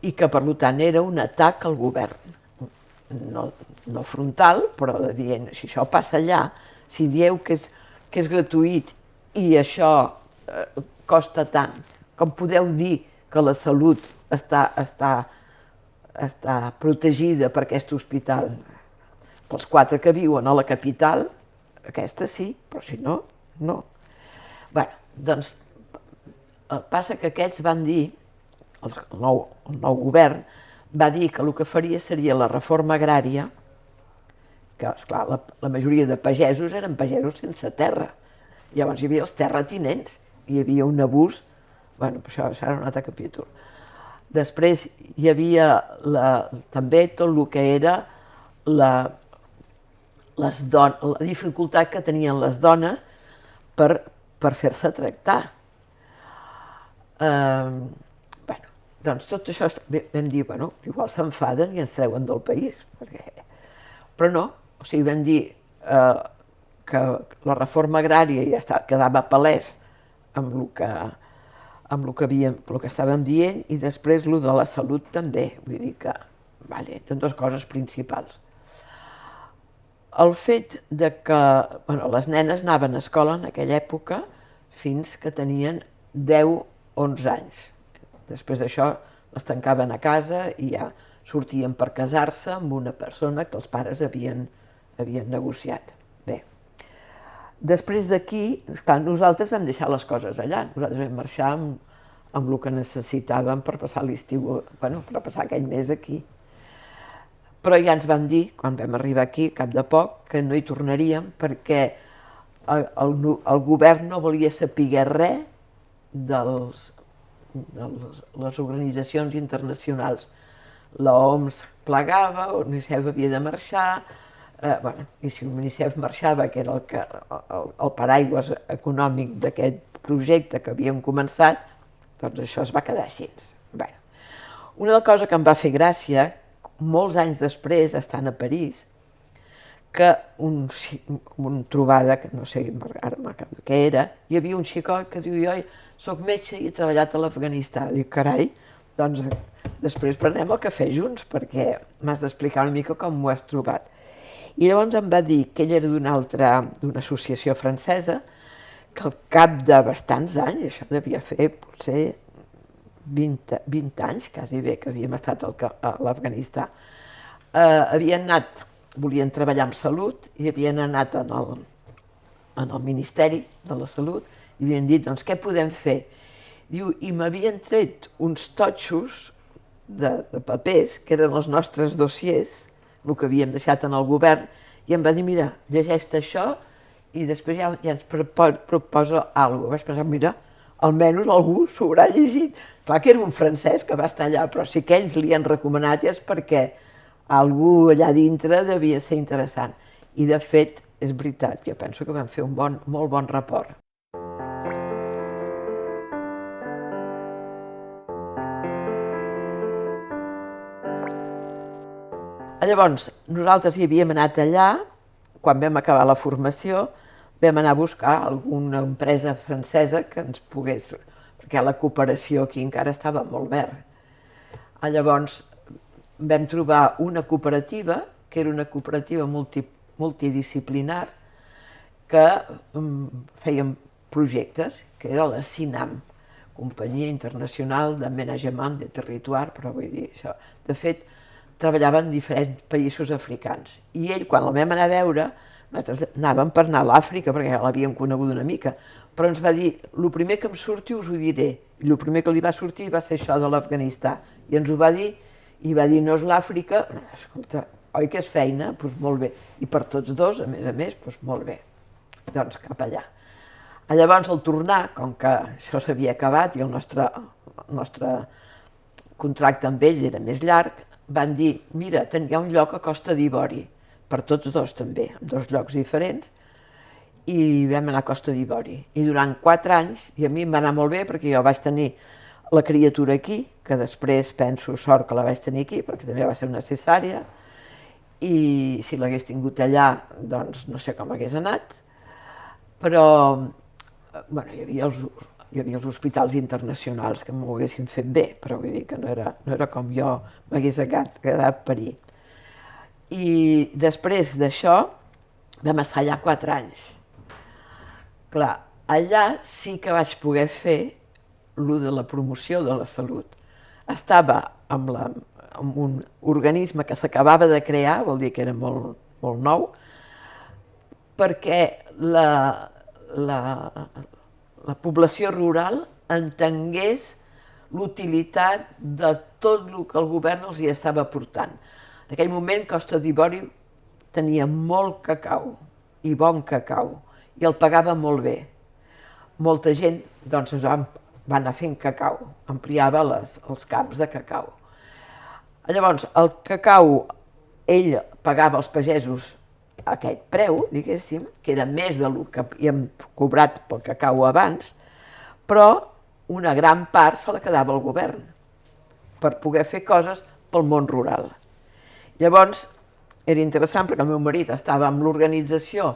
i que, per tant, era un atac al govern. No frontal, però dient, si això passa allà, si dieu que és gratuït i això costa tant, com podeu dir que la salut està protegida per aquest hospital? Pels 4 que viuen a la capital, aquesta sí, però si no, no. Bé, doncs passa que aquests van dir, el nou govern va dir que el que faria seria la reforma agrària, que, esclar, la majoria de pagesos eren pagesos sense terra. Llavors hi havia els terratinents, hi havia un abús, bueno, això serà un altre capítol. Després hi havia també tot el que era la dificultat que tenien les dones per fer-se tractar. Doncs tot això vam dir, bueno, igual s'enfaden i ens treuen del país, però no, o sigui, vam dir que la reforma agrària ja quedava palès amb el que estàvem dient i després el de la salut també, vull dir que eren 2 coses principals. El fet que les nenes anaven a escola en aquella època fins que tenien 10-11 anys. Després d'això les tancaven a casa i ja sortien per casar-se amb una persona que els pares havien negociat. Bé, després d'aquí, nosaltres vam deixar les coses allà. Nosaltres vam marxar amb el que necessitàvem per passar l'estiu, per passar aquell mes aquí. Però ja ens van dir, quan vam arribar aquí, al cap de poc, que no hi tornaríem perquè el govern no volia saber res de les organitzacions internacionals. L'OMS plegava, l'UNICEF havia de marxar, I si l'UNICEF marxava, que era el paraigües econòmic d'aquest projecte que havíem començat, doncs això es va quedar així. Bé, una cosa que em va fer gràcia, molts anys després, estant a París, que una trobada, que no sé ara què era, hi havia un xicot que diu: jo soc metge i he treballat a l'Afganistà. Dic: carai, doncs després prenem el cafè junts, perquè m'has d'explicar una mica com m'ho has trobat. I llavors em va dir que ell era d'una associació francesa, que al cap de bastants anys, això devia fer potser 20 anys, quasi bé, que havíem estat a l'Afganistà, havien anat, volien treballar amb salut i havien anat en el Ministeri de la Salut i havien dit: doncs què podem fer? Diu: i m'havien tret uns totxos de papers, que eren els nostres dossiers, el que havíem deixat en el govern, i em va dir: mira, llegeix-te això i després ja ens proposa alguna cosa. Vaig pensar: mira, almenys algú s'ho haurà llegit. Clar que era un francès que va estar allà, però sí que ells li han recomanat és perquè algú allà dintre devia ser interessant. I de fet, és veritat, jo penso que vam fer un molt bon report. Llavors, nosaltres hi havíem anat allà, quan vam acabar la formació, vam anar a buscar alguna empresa francesa que ens pogués, perquè la cooperació aquí encara estava molt verd. Llavors vam trobar una cooperativa, que era una cooperativa multidisciplinar, que feien projectes, que era la CINAM, Companyia Internacional de Management de Territoire, però vull dir això. De fet, treballava en diferents països africans. I ell, quan el vam anar a veure, nosaltres anàvem per anar a l'Àfrica, perquè ja l'havíem conegut una mica, però ens va dir: el primer que em surti us ho diré. I el primer que li va sortir va ser això de l'Afganistà. I ens ho va dir, i va dir: no és l'Àfrica. Escolta, oi que és feina? Doncs molt bé. I per tots dos, a més, doncs molt bé. Doncs cap allà. Llavors, al tornar, com que això s'havia acabat i el nostre contracte amb ells era més llarg, van dir: mira, hi ha un lloc a Costa d'Ivori, per tots dos també, en 2 llocs diferents, i vam anar a Costa d'Ivori. I durant 4 anys, i a mi em va anar molt bé perquè jo vaig tenir la criatura aquí, que després penso sort que la vaig tenir aquí, perquè també va ser una cesària, i si l'hagués tingut allà, doncs no sé com hagués anat, però hi havia els hospitals internacionals que m'ho haguessin fet bé, però vull dir que no era com jo m'hagués quedat a parir. I després d'això vam estar allà 4 anys. Clar, allà sí que vaig poder fer el de la promoció de la salut. Estava amb un organisme que s'acabava de crear, vol dir que era molt nou, perquè la població rural entengués l'utilitat de tot el que el govern els hi estava aportant. En aquell moment, Costa d'Ivori tenia molt cacau, i bon cacau, i el pagava molt bé. Molta gent doncs, va anar fent cacau, ampliava els camps de cacau. Llavors, el cacau, ell pagava als pagesos aquest preu, diguéssim, que era més del que havíem cobrat pel cacau abans, però una gran part se la quedava el govern per poder fer coses pel món rural. Llavors, era interessant perquè el meu marit estava amb l'organització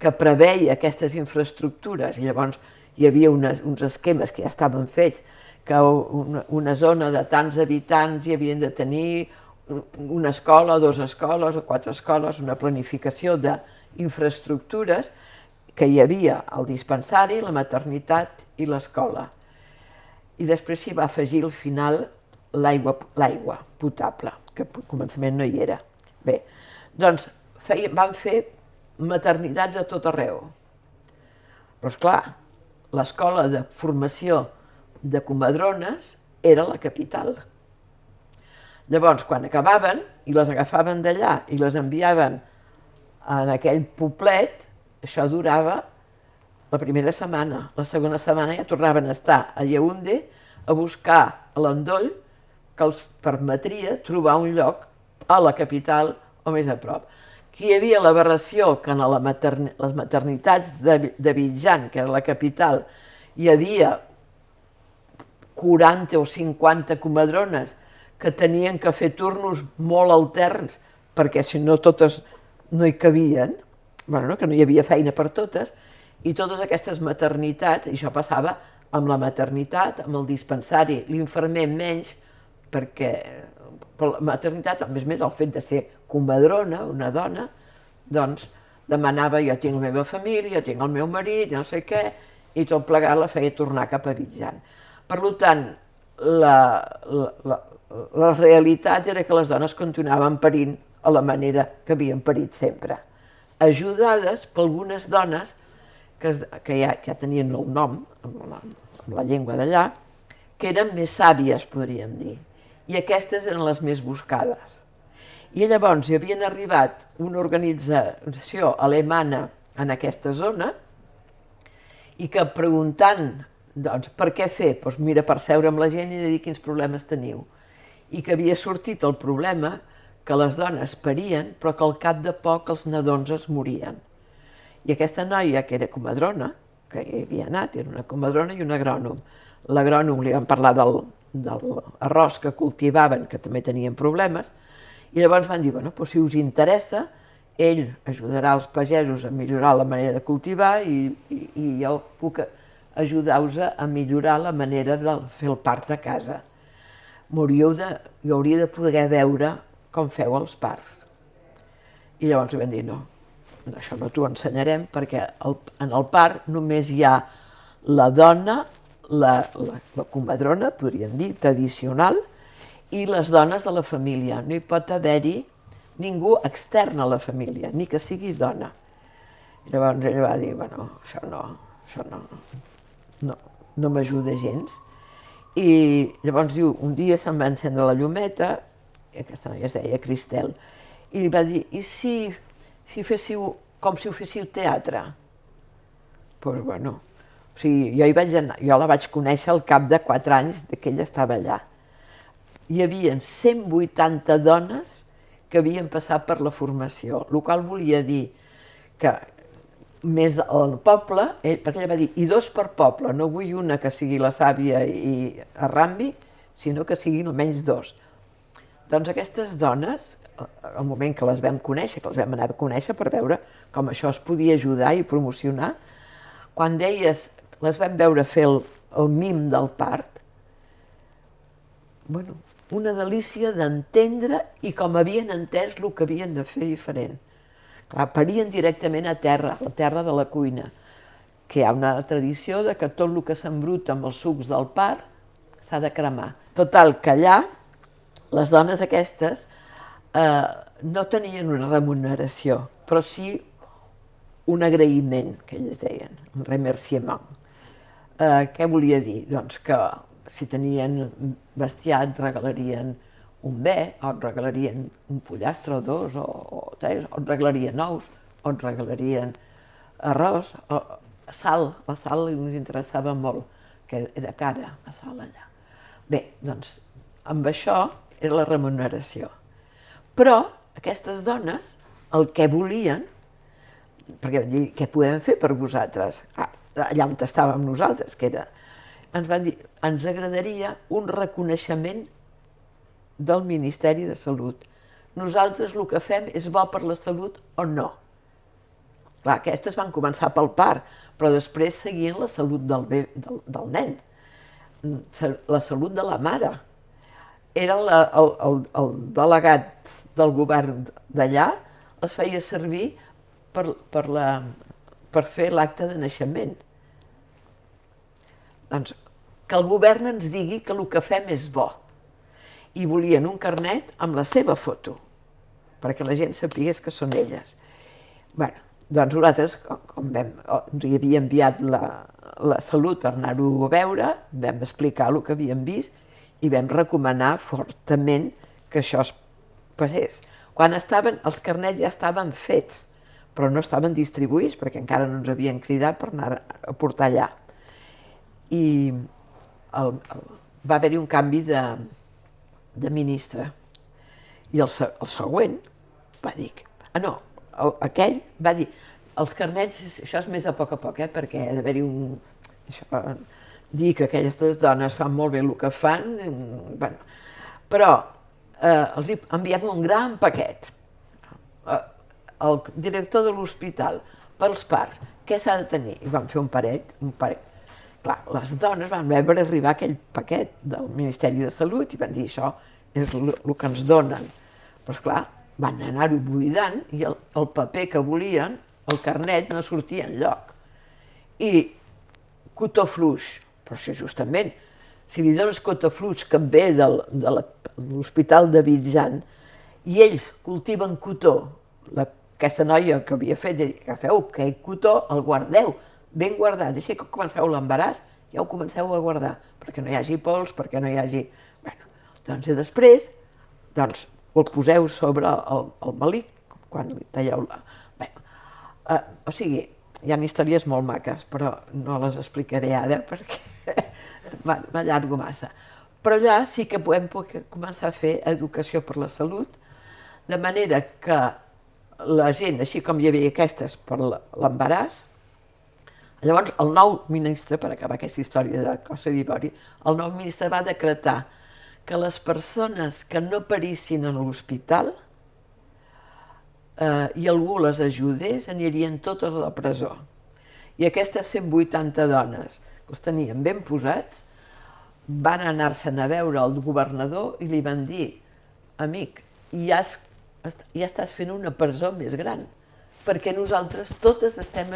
que preveia aquestes infraestructures i llavors hi havia uns esquemes que ja estaven fets, que una zona de tants habitants hi havien de tenir una escola, 2 escoles o 4 escoles, una planificació d'infraestructures que hi havia el dispensari, la maternitat i l'escola. I després s'hi va afegir al final l'aigua potable, que al començament no hi era. Bé, doncs van fer maternitats a tot arreu. Però esclar, l'escola de formació de comadrones era la capital. Llavors, quan acabaven i les agafaven d'allà i les enviaven en aquell poblet, això durava la primera setmana. La segona setmana ja tornaven a estar a Yaoundé a buscar l'endoll que els permetria trobar un lloc a la capital o més a prop. que hi havia l'aberració que en les maternitats d'Abidjan, que era la capital, hi havia 40 o 50 comadrones que tenien que fer turnos molt alterns perquè si no totes no hi cabien, bueno, que no hi havia feina per totes, i totes aquestes maternitats, i això passava amb la maternitat, amb el dispensari, l'infermer menys, perquè per la maternitat, a més el fet de ser comadrona, una dona, doncs demanava jo tinc la meva família, jo tinc el meu marit, no sé què, i tot plegat la feia tornar cap a Abidjan. Per tant, la realitat era que les dones continuaven parint a la manera que havien parit sempre, ajudades per algunes dones que ja tenien el nom, amb la llengua d'allà, que eren més sàvies, podríem dir, i aquestes eren les més buscades. I llavors hi havien arribat una organització alemana en aquesta zona i que preguntant doncs, per què fer? Doncs mira, per seure amb la gent i dir quins problemes teniu. I que havia sortit el problema que les dones parien, però que al cap de poc els nadons es morien. I aquesta noia, que era comadrona, que hi havia anat, era una comadrona i un agrònom. L'agrònom li van parlar del arròs que cultivaven, que també tenien problemes, i llavors van dir, bueno, doncs si us interessa, ell ajudarà els pagesos a millorar la manera de cultivar i jo puc ajudar-vos a millorar la manera de fer el part a casa. Jo hauria de poder veure com feu els parts. I llavors li van dir, no, això no t'ho ensenyarem perquè en el part només hi ha la dona, la comadrona, podríem dir, tradicional, i les dones de la família. No hi pot haver-hi ningú extern a la família, ni que sigui dona. Llavors ella va dir, bueno, això no m'ajuda gens. I llavors diu, un dia se'm va encendre la llumeta, i aquesta noia es deia Cristel, i li va dir, i si féssiu com si ho féssiu teatre? Doncs bueno, o sigui, jo la vaig conèixer al cap de 4 anys que ella estava allà. Hi havia 180 dones que havien passat per la formació, el qual volia dir que més del poble, perquè ella va dir, i 2 per poble, no vull una que sigui la sàvia i arrambi, sinó que siguin almenys 2. Doncs aquestes dones, al moment que les vam conèixer, que les vam anar a conèixer per veure com això es podia ajudar i promocionar, quan deies, les vam veure fer el mim del part, bueno, una delícia d'entendre i com havien entès el que havien de fer diferent. Clar, parien directament a terra, la terra de la cuina, que hi ha una tradició de que tot el que s'embruta amb els sucs del part s'ha de cremar. Total, que allà les dones aquestes no tenien una remuneració, però sí un agraïment, que ells deien, un remerciement. Què volia dir? Doncs que si tenien bestiar et regalarien un bé, o et regalarien un pollastre o 2, o 3, o et regalarien ous, o et regalarien arròs, o sal. La sal ens interessava molt, que era cara, la sal allà. Bé, doncs, amb això era la remuneració. Però aquestes dones el que volien, perquè van dir, què podem fer per vosaltres? Allà on estàvem nosaltres, que era, ens van dir, ens agradaria un reconeixement del Ministeri de Salut. Nosaltres el que fem és bo per la salut o no? Clar, aquestes van començar pel part, però després seguien la salut del nen, la salut de la mare. Era el delegat del govern d'allà, els feia servir per fer l'acte de naixement. Doncs que el govern ens digui que el que fem és bo. I volien un carnet amb la seva foto, perquè la gent sapigués que són elles. Bé, doncs nosaltres, com ens hi havia enviat la Salut per anar-ho a veure, vam explicar el que havíem vist i vam recomanar fortament que això es passés. Quan els carnets ja estaven fets, però no estaven distribuïts perquè encara no ens havien cridat per anar a portar allà. I va haver-hi un canvi de ministre. I el següent va dir, no, aquell va dir, els carnets, això és més a poc, perquè ha d'haver-hi dir que aquestes dones fan molt bé el que fan, bueno, però els enviem un gran paquet. El director de l'hospital, pels parts, què s'ha de tenir? I van fer un parell. Clar, les dones van veure arribar aquell paquet del Ministeri de Salut i van dir, això és el que ens donen. Però, esclar, van anar-ho buidant i el paper que volien, el carnet, no sortia enlloc. I cotó fluix, però si justament, si li dones cotó fluix que ve de l'Hospital de Vitzan i ells cultiven cotó, aquesta noia que havia fet, agafeu aquell cotó, el guardeu, ben guardat, així que comenceu l'embaràs, ja ho comenceu a guardar, perquè no hi hagi pols, perquè no hi hagi... Bueno, doncs i després, doncs, ho poseu sobre el melic, quan li talleu la... Bueno, o sigui, hi ha històries molt maques, però no les explicaré ara perquè m'allargo massa. Però allà sí que podem començar a fer educació per la salut, de manera que la gent, així com hi havia aquestes per l'embaràs, llavors el nou ministre, per acabar aquesta història de Costa d'Ivori, el nou ministre va decretar que les persones que no parissin a l'hospital i algú les ajudés, anirien totes a la presó. I aquestes 180 dones, que els tenien ben posats, van anar-se'n a veure el governador i li van dir, amic, ja estàs fent una presó més gran, perquè nosaltres totes estem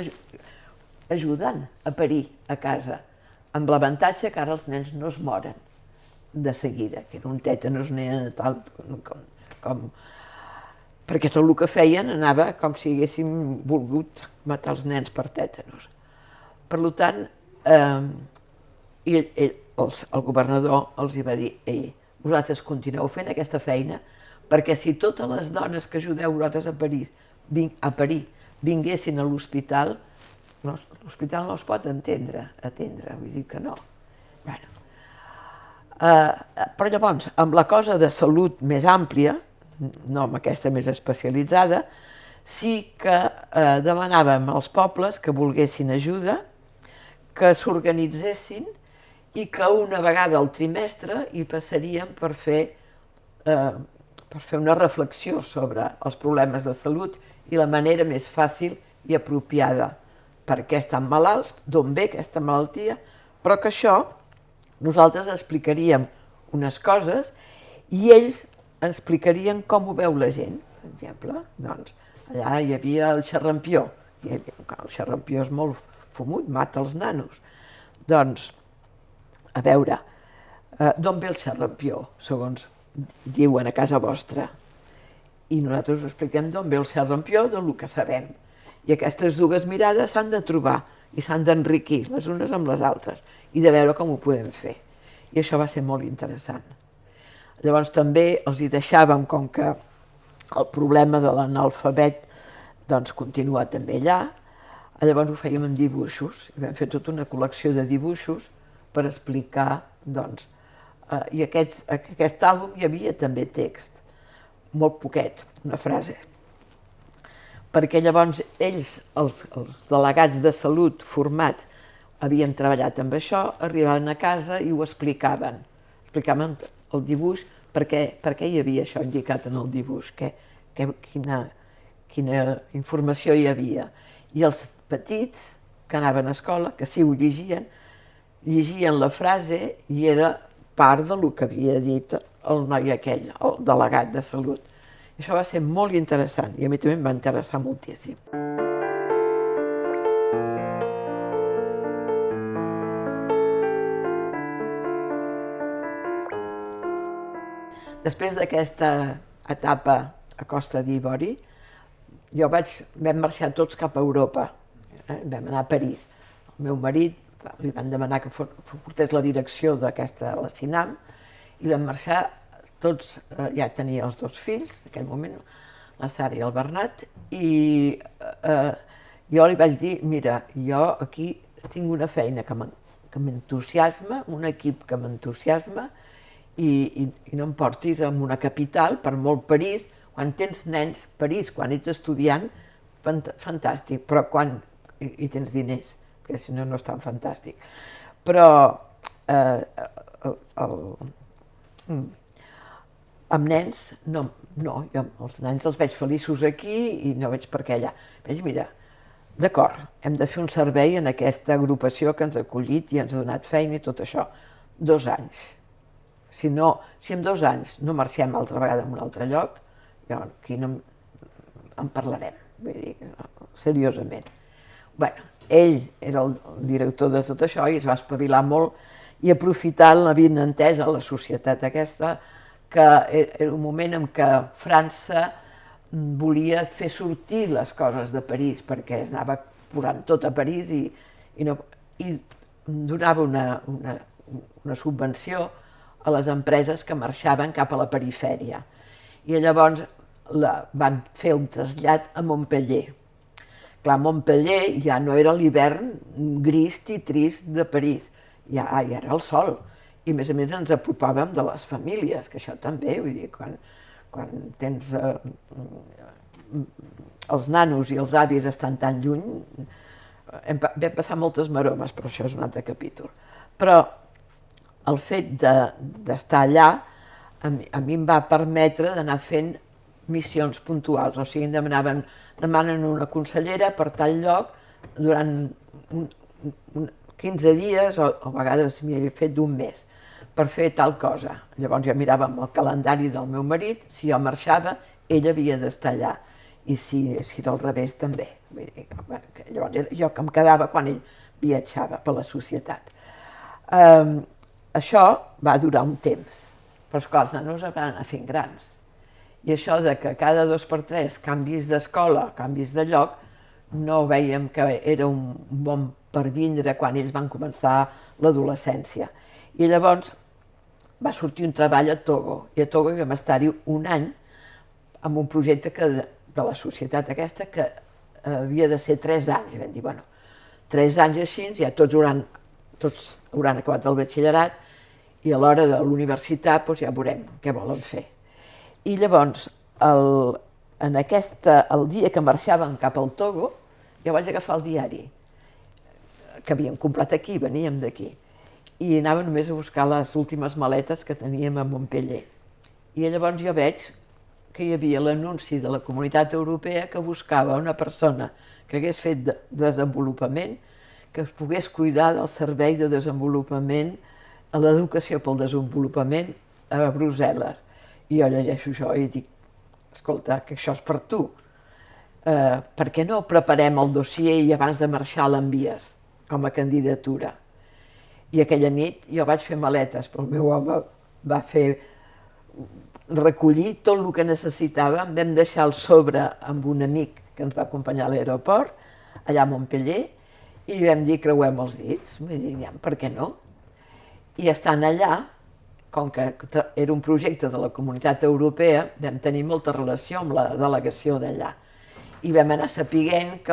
ajudant a parir a casa, amb l'avantatge que ara els nens no es moren de seguida, que era un tètanus neonatal, perquè tot el que feien anava com si haguéssim volgut matar els nens per tètanus. Per tant, el governador els va dir, ei, vosaltres continueu fent aquesta feina, perquè si totes les dones que ajudeu vosaltres a parir vinguessin a l'hospital, l'hospital no es pot atendre, vull dir que no. Però llavors, amb la cosa de salut més àmplia, no amb aquesta més especialitzada, sí que demanàvem als pobles que volguessin ajuda, que s'organitzessin i que una vegada al trimestre hi passaríem per fer una reflexió sobre els problemes de salut i la manera més fàcil i apropiada per què estan malalts, d'on ve aquesta malaltia, però que això nosaltres explicaríem unes coses i ells explicarien com ho veu la gent. Per exemple, doncs, allà hi havia el xarrampió. El xarrampió és molt fumut, mata els nanos. Doncs, a veure, d'on ve el xarrampió, segons diuen a casa vostra? I nosaltres us expliquem d'on ve el xarrampió, del que sabem. I aquestes dues mirades s'han de trobar i s'han d'enriquir les unes amb les altres i de veure com ho podem fer. I això va ser molt interessant. Llavors també els hi deixàvem, com que el problema de l'analfabet continua també allà, llavors ho fèiem en dibuixos i vam fer tota una col·lecció de dibuixos per explicar, i aquest àlbum hi havia també text, molt poquet, una frase, perquè llavors ells, els delegats de salut formats, havien treballat amb això, arribaven a casa i ho explicaven. Explicaven el dibuix, per què hi havia això indicat en el dibuix, quina informació hi havia. I els petits que anaven a escola, que sí ho llegien la frase i era part del que havia dit el noi aquell, el delegat de salut. Això va ser molt interessant i a mi també em va interessar moltíssim. Després d'aquesta etapa a Costa d'Ivori, vam marxar tots cap a Europa, vam anar a París. El meu marit li van demanar que portés la direcció d'aquesta, la CINAM, i vam marxar tots, ja tenia els dos fills, en aquell moment, la Sara i el Bernat, i jo li vaig dir, mira, jo aquí tinc una feina que m'entusiasma, un equip que m'entusiasma, i no em portis a una capital, per molt París, quan tens nens, París, quan ets estudiant, fantàstic, però quan hi tens diners, perquè si no, no és tan fantàstic. Però amb nens, no, jo els nens els veig feliços aquí i no veig per què allà. Veig, mira, d'acord, hem de fer un servei en aquesta agrupació que ens ha acollit i ens ha donat feina i tot això. 2 anys. Si en 2 anys no marxem altra vegada a un altre lloc, jo aquí no en parlarem, vull dir, seriosament. Bueno, ell era el director de tot això i es va espavilar molt i aprofitant la vinentesa, la societat aquesta, que era un moment en què França volia fer sortir les coses de París perquè es anava posant tot a París i donava una subvenció a les empreses que marxaven cap a la perifèria. I llavors van fer un trasllat a Montpellier. Clar, Montpellier ja no era l'hivern gris i trist de París, ja era el sol. I a més ens apropàvem de les famílies, que això també, vull dir, quan tens els nanos i els avis estan tan lluny, vam passar moltes maromes, però això és un altre capítol. Però el fet d'estar allà a mi em va permetre d'anar fent missions puntuals, o sigui, demanen una consellera per tal lloc durant 15 dies, o a vegades m'hi havia fet d'un mes, per fer tal cosa. Llavors jo mirava amb el calendari del meu marit, si jo marxava, ell havia d'estar allà, i si era al revés també. Llavors jo que em quedava quan ell viatjava per la societat. Això va durar un temps, però esclar, els nanos van anar fent grans. I això de que cada 2 per 3 canvis d'escola, canvis de lloc, no veiem que era un bon per vindre quan ells van començar l'adolescència. I llavors va sortir un treball a Togo, i a Togo vam estar-hi un any amb un projecte de la societat aquesta que havia de ser 3 anys. I vam dir, bueno, 3 anys així, ja tots hauran acabat el batxillerat i a l'hora de l'universitat ja veurem què volen fer. I llavors, el dia que marxàvem cap al Togo, jo vaig agafar el diari, que havíem comprat aquí, veníem d'aquí, i anava només a buscar les últimes maletes que teníem a Montpellier. I llavors jo veig que hi havia l'anunci de la Comunitat Europea que buscava una persona que hagués fet desenvolupament, que es pogués cuidar del servei de desenvolupament, a l'educació pel desenvolupament a Brussel·les. I jo llegeixo això i dic, escolta, que això és per tu. Per què no preparem el dossier i abans de marxar l'envies com a candidatura? I aquella nit jo vaig fer maletes, però el meu home va recollir tot el que necessitàvem, vam deixar el sobre amb un amic que ens va acompanyar a l'aeroport, allà a Montpellier, i vam dir creuem els dits, vull dir, per què no? I estant allà, com que era un projecte de la Comunitat Europea, vam tenir molta relació amb la delegació d'allà. I vam anar sapiguent que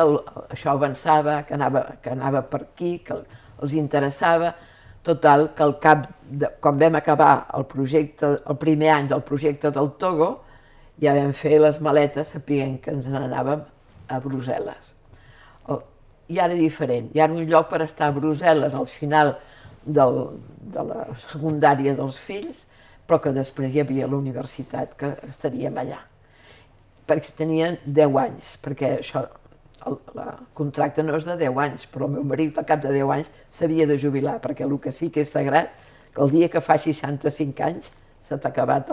això avançava, que anava per aquí, que els interessava. Total, que quan vam acabar el primer any del projecte del Togo, ja vam fer les maletes sapiguent que ens n'anàvem a Brussel·les. I ara diferent, hi ha un lloc per estar a Brussel·les al final de la secundària dels fills, però que després hi havia la universitat, que estaríem allà. Perquè tenien 10 anys, perquè això, el contracte no és de 10 anys, però el meu marit al cap de 10 anys s'havia de jubilar, perquè el que sí que és sagrat, que el dia que fa 65 anys se t'ha acabat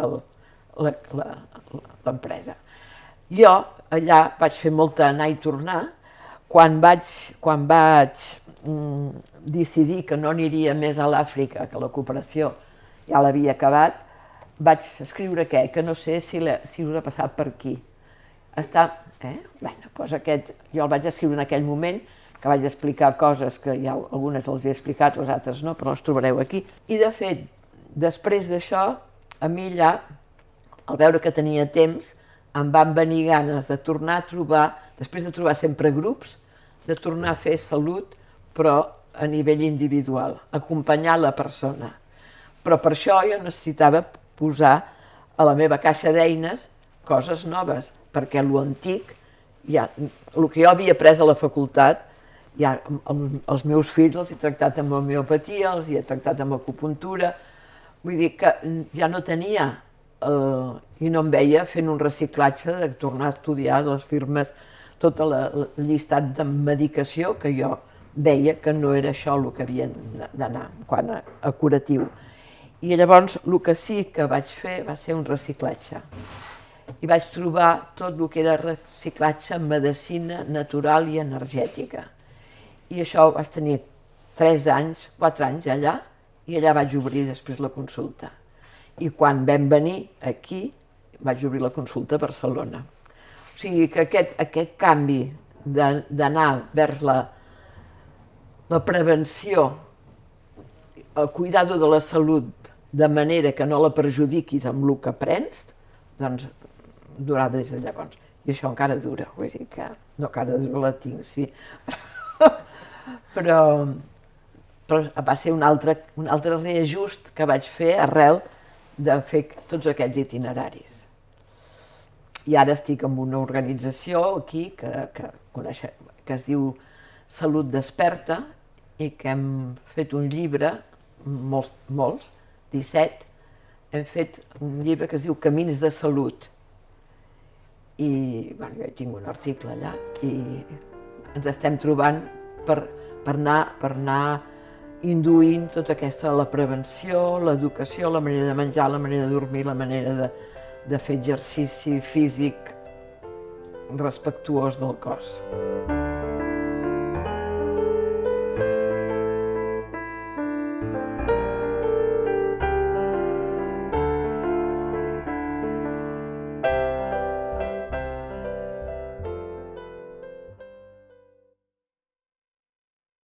l'empresa. Jo allà vaig fer molta anar i tornar. Quan vaig decidir que no aniria més a l'Àfrica, que la cooperació ja l'havia acabat, vaig escriure què? Que no sé si us ha passat per aquí. Jo el vaig escriure en aquell moment, que vaig explicar coses que ja algunes les he explicat, les altres no, però les trobareu aquí. I de fet, després d'això, a mi allà, al veure que tenia temps, em van venir ganes de tornar a trobar, després de trobar sempre grups, de tornar a fer salut, però a nivell individual, acompanyar la persona. Però per això jo necessitava posar a la meva caixa d'eines coses noves, perquè l'antic ja, el que jo havia après a la facultat, ja els meus fills els he tractat amb homeopatia, els he tractat amb acupuntura, vull dir que ja no tenia i no em veia fent un reciclatge de tornar a estudiar les firmes, tot el llistat de medicació que jo veia que no era això el que havia d'anar quant a curatiu. I llavors el que sí que vaig fer va ser un reciclatge. I vaig trobar tot el que era reciclatge en medicina natural i energètica. I això vaig tenir 3 anys, 4 anys allà, i allà vaig obrir després la consulta. I quan vam venir aquí, vaig obrir la consulta a Barcelona. O sigui que aquest canvi d'anar vers la prevenció, el cuidado de la salut, de manera que no la perjudiquis amb el que aprens, doncs durarà des de llavors. I això encara dura, vull dir que no encara dura, la tinc, sí. Però va ser un altre reajust que vaig fer arrel de fer tots aquests itineraris. I ara estic en una organització aquí que es diu Salut Desperta i que hem fet un llibre, molts, 17, hem fet un llibre que es diu Camins de Salut. I jo hi tinc un article allà i ens estem trobant per anar induint tota aquesta, la prevenció, l'educació, la manera de menjar, la manera de dormir, la manera de fer exercici físic respectuós del cos.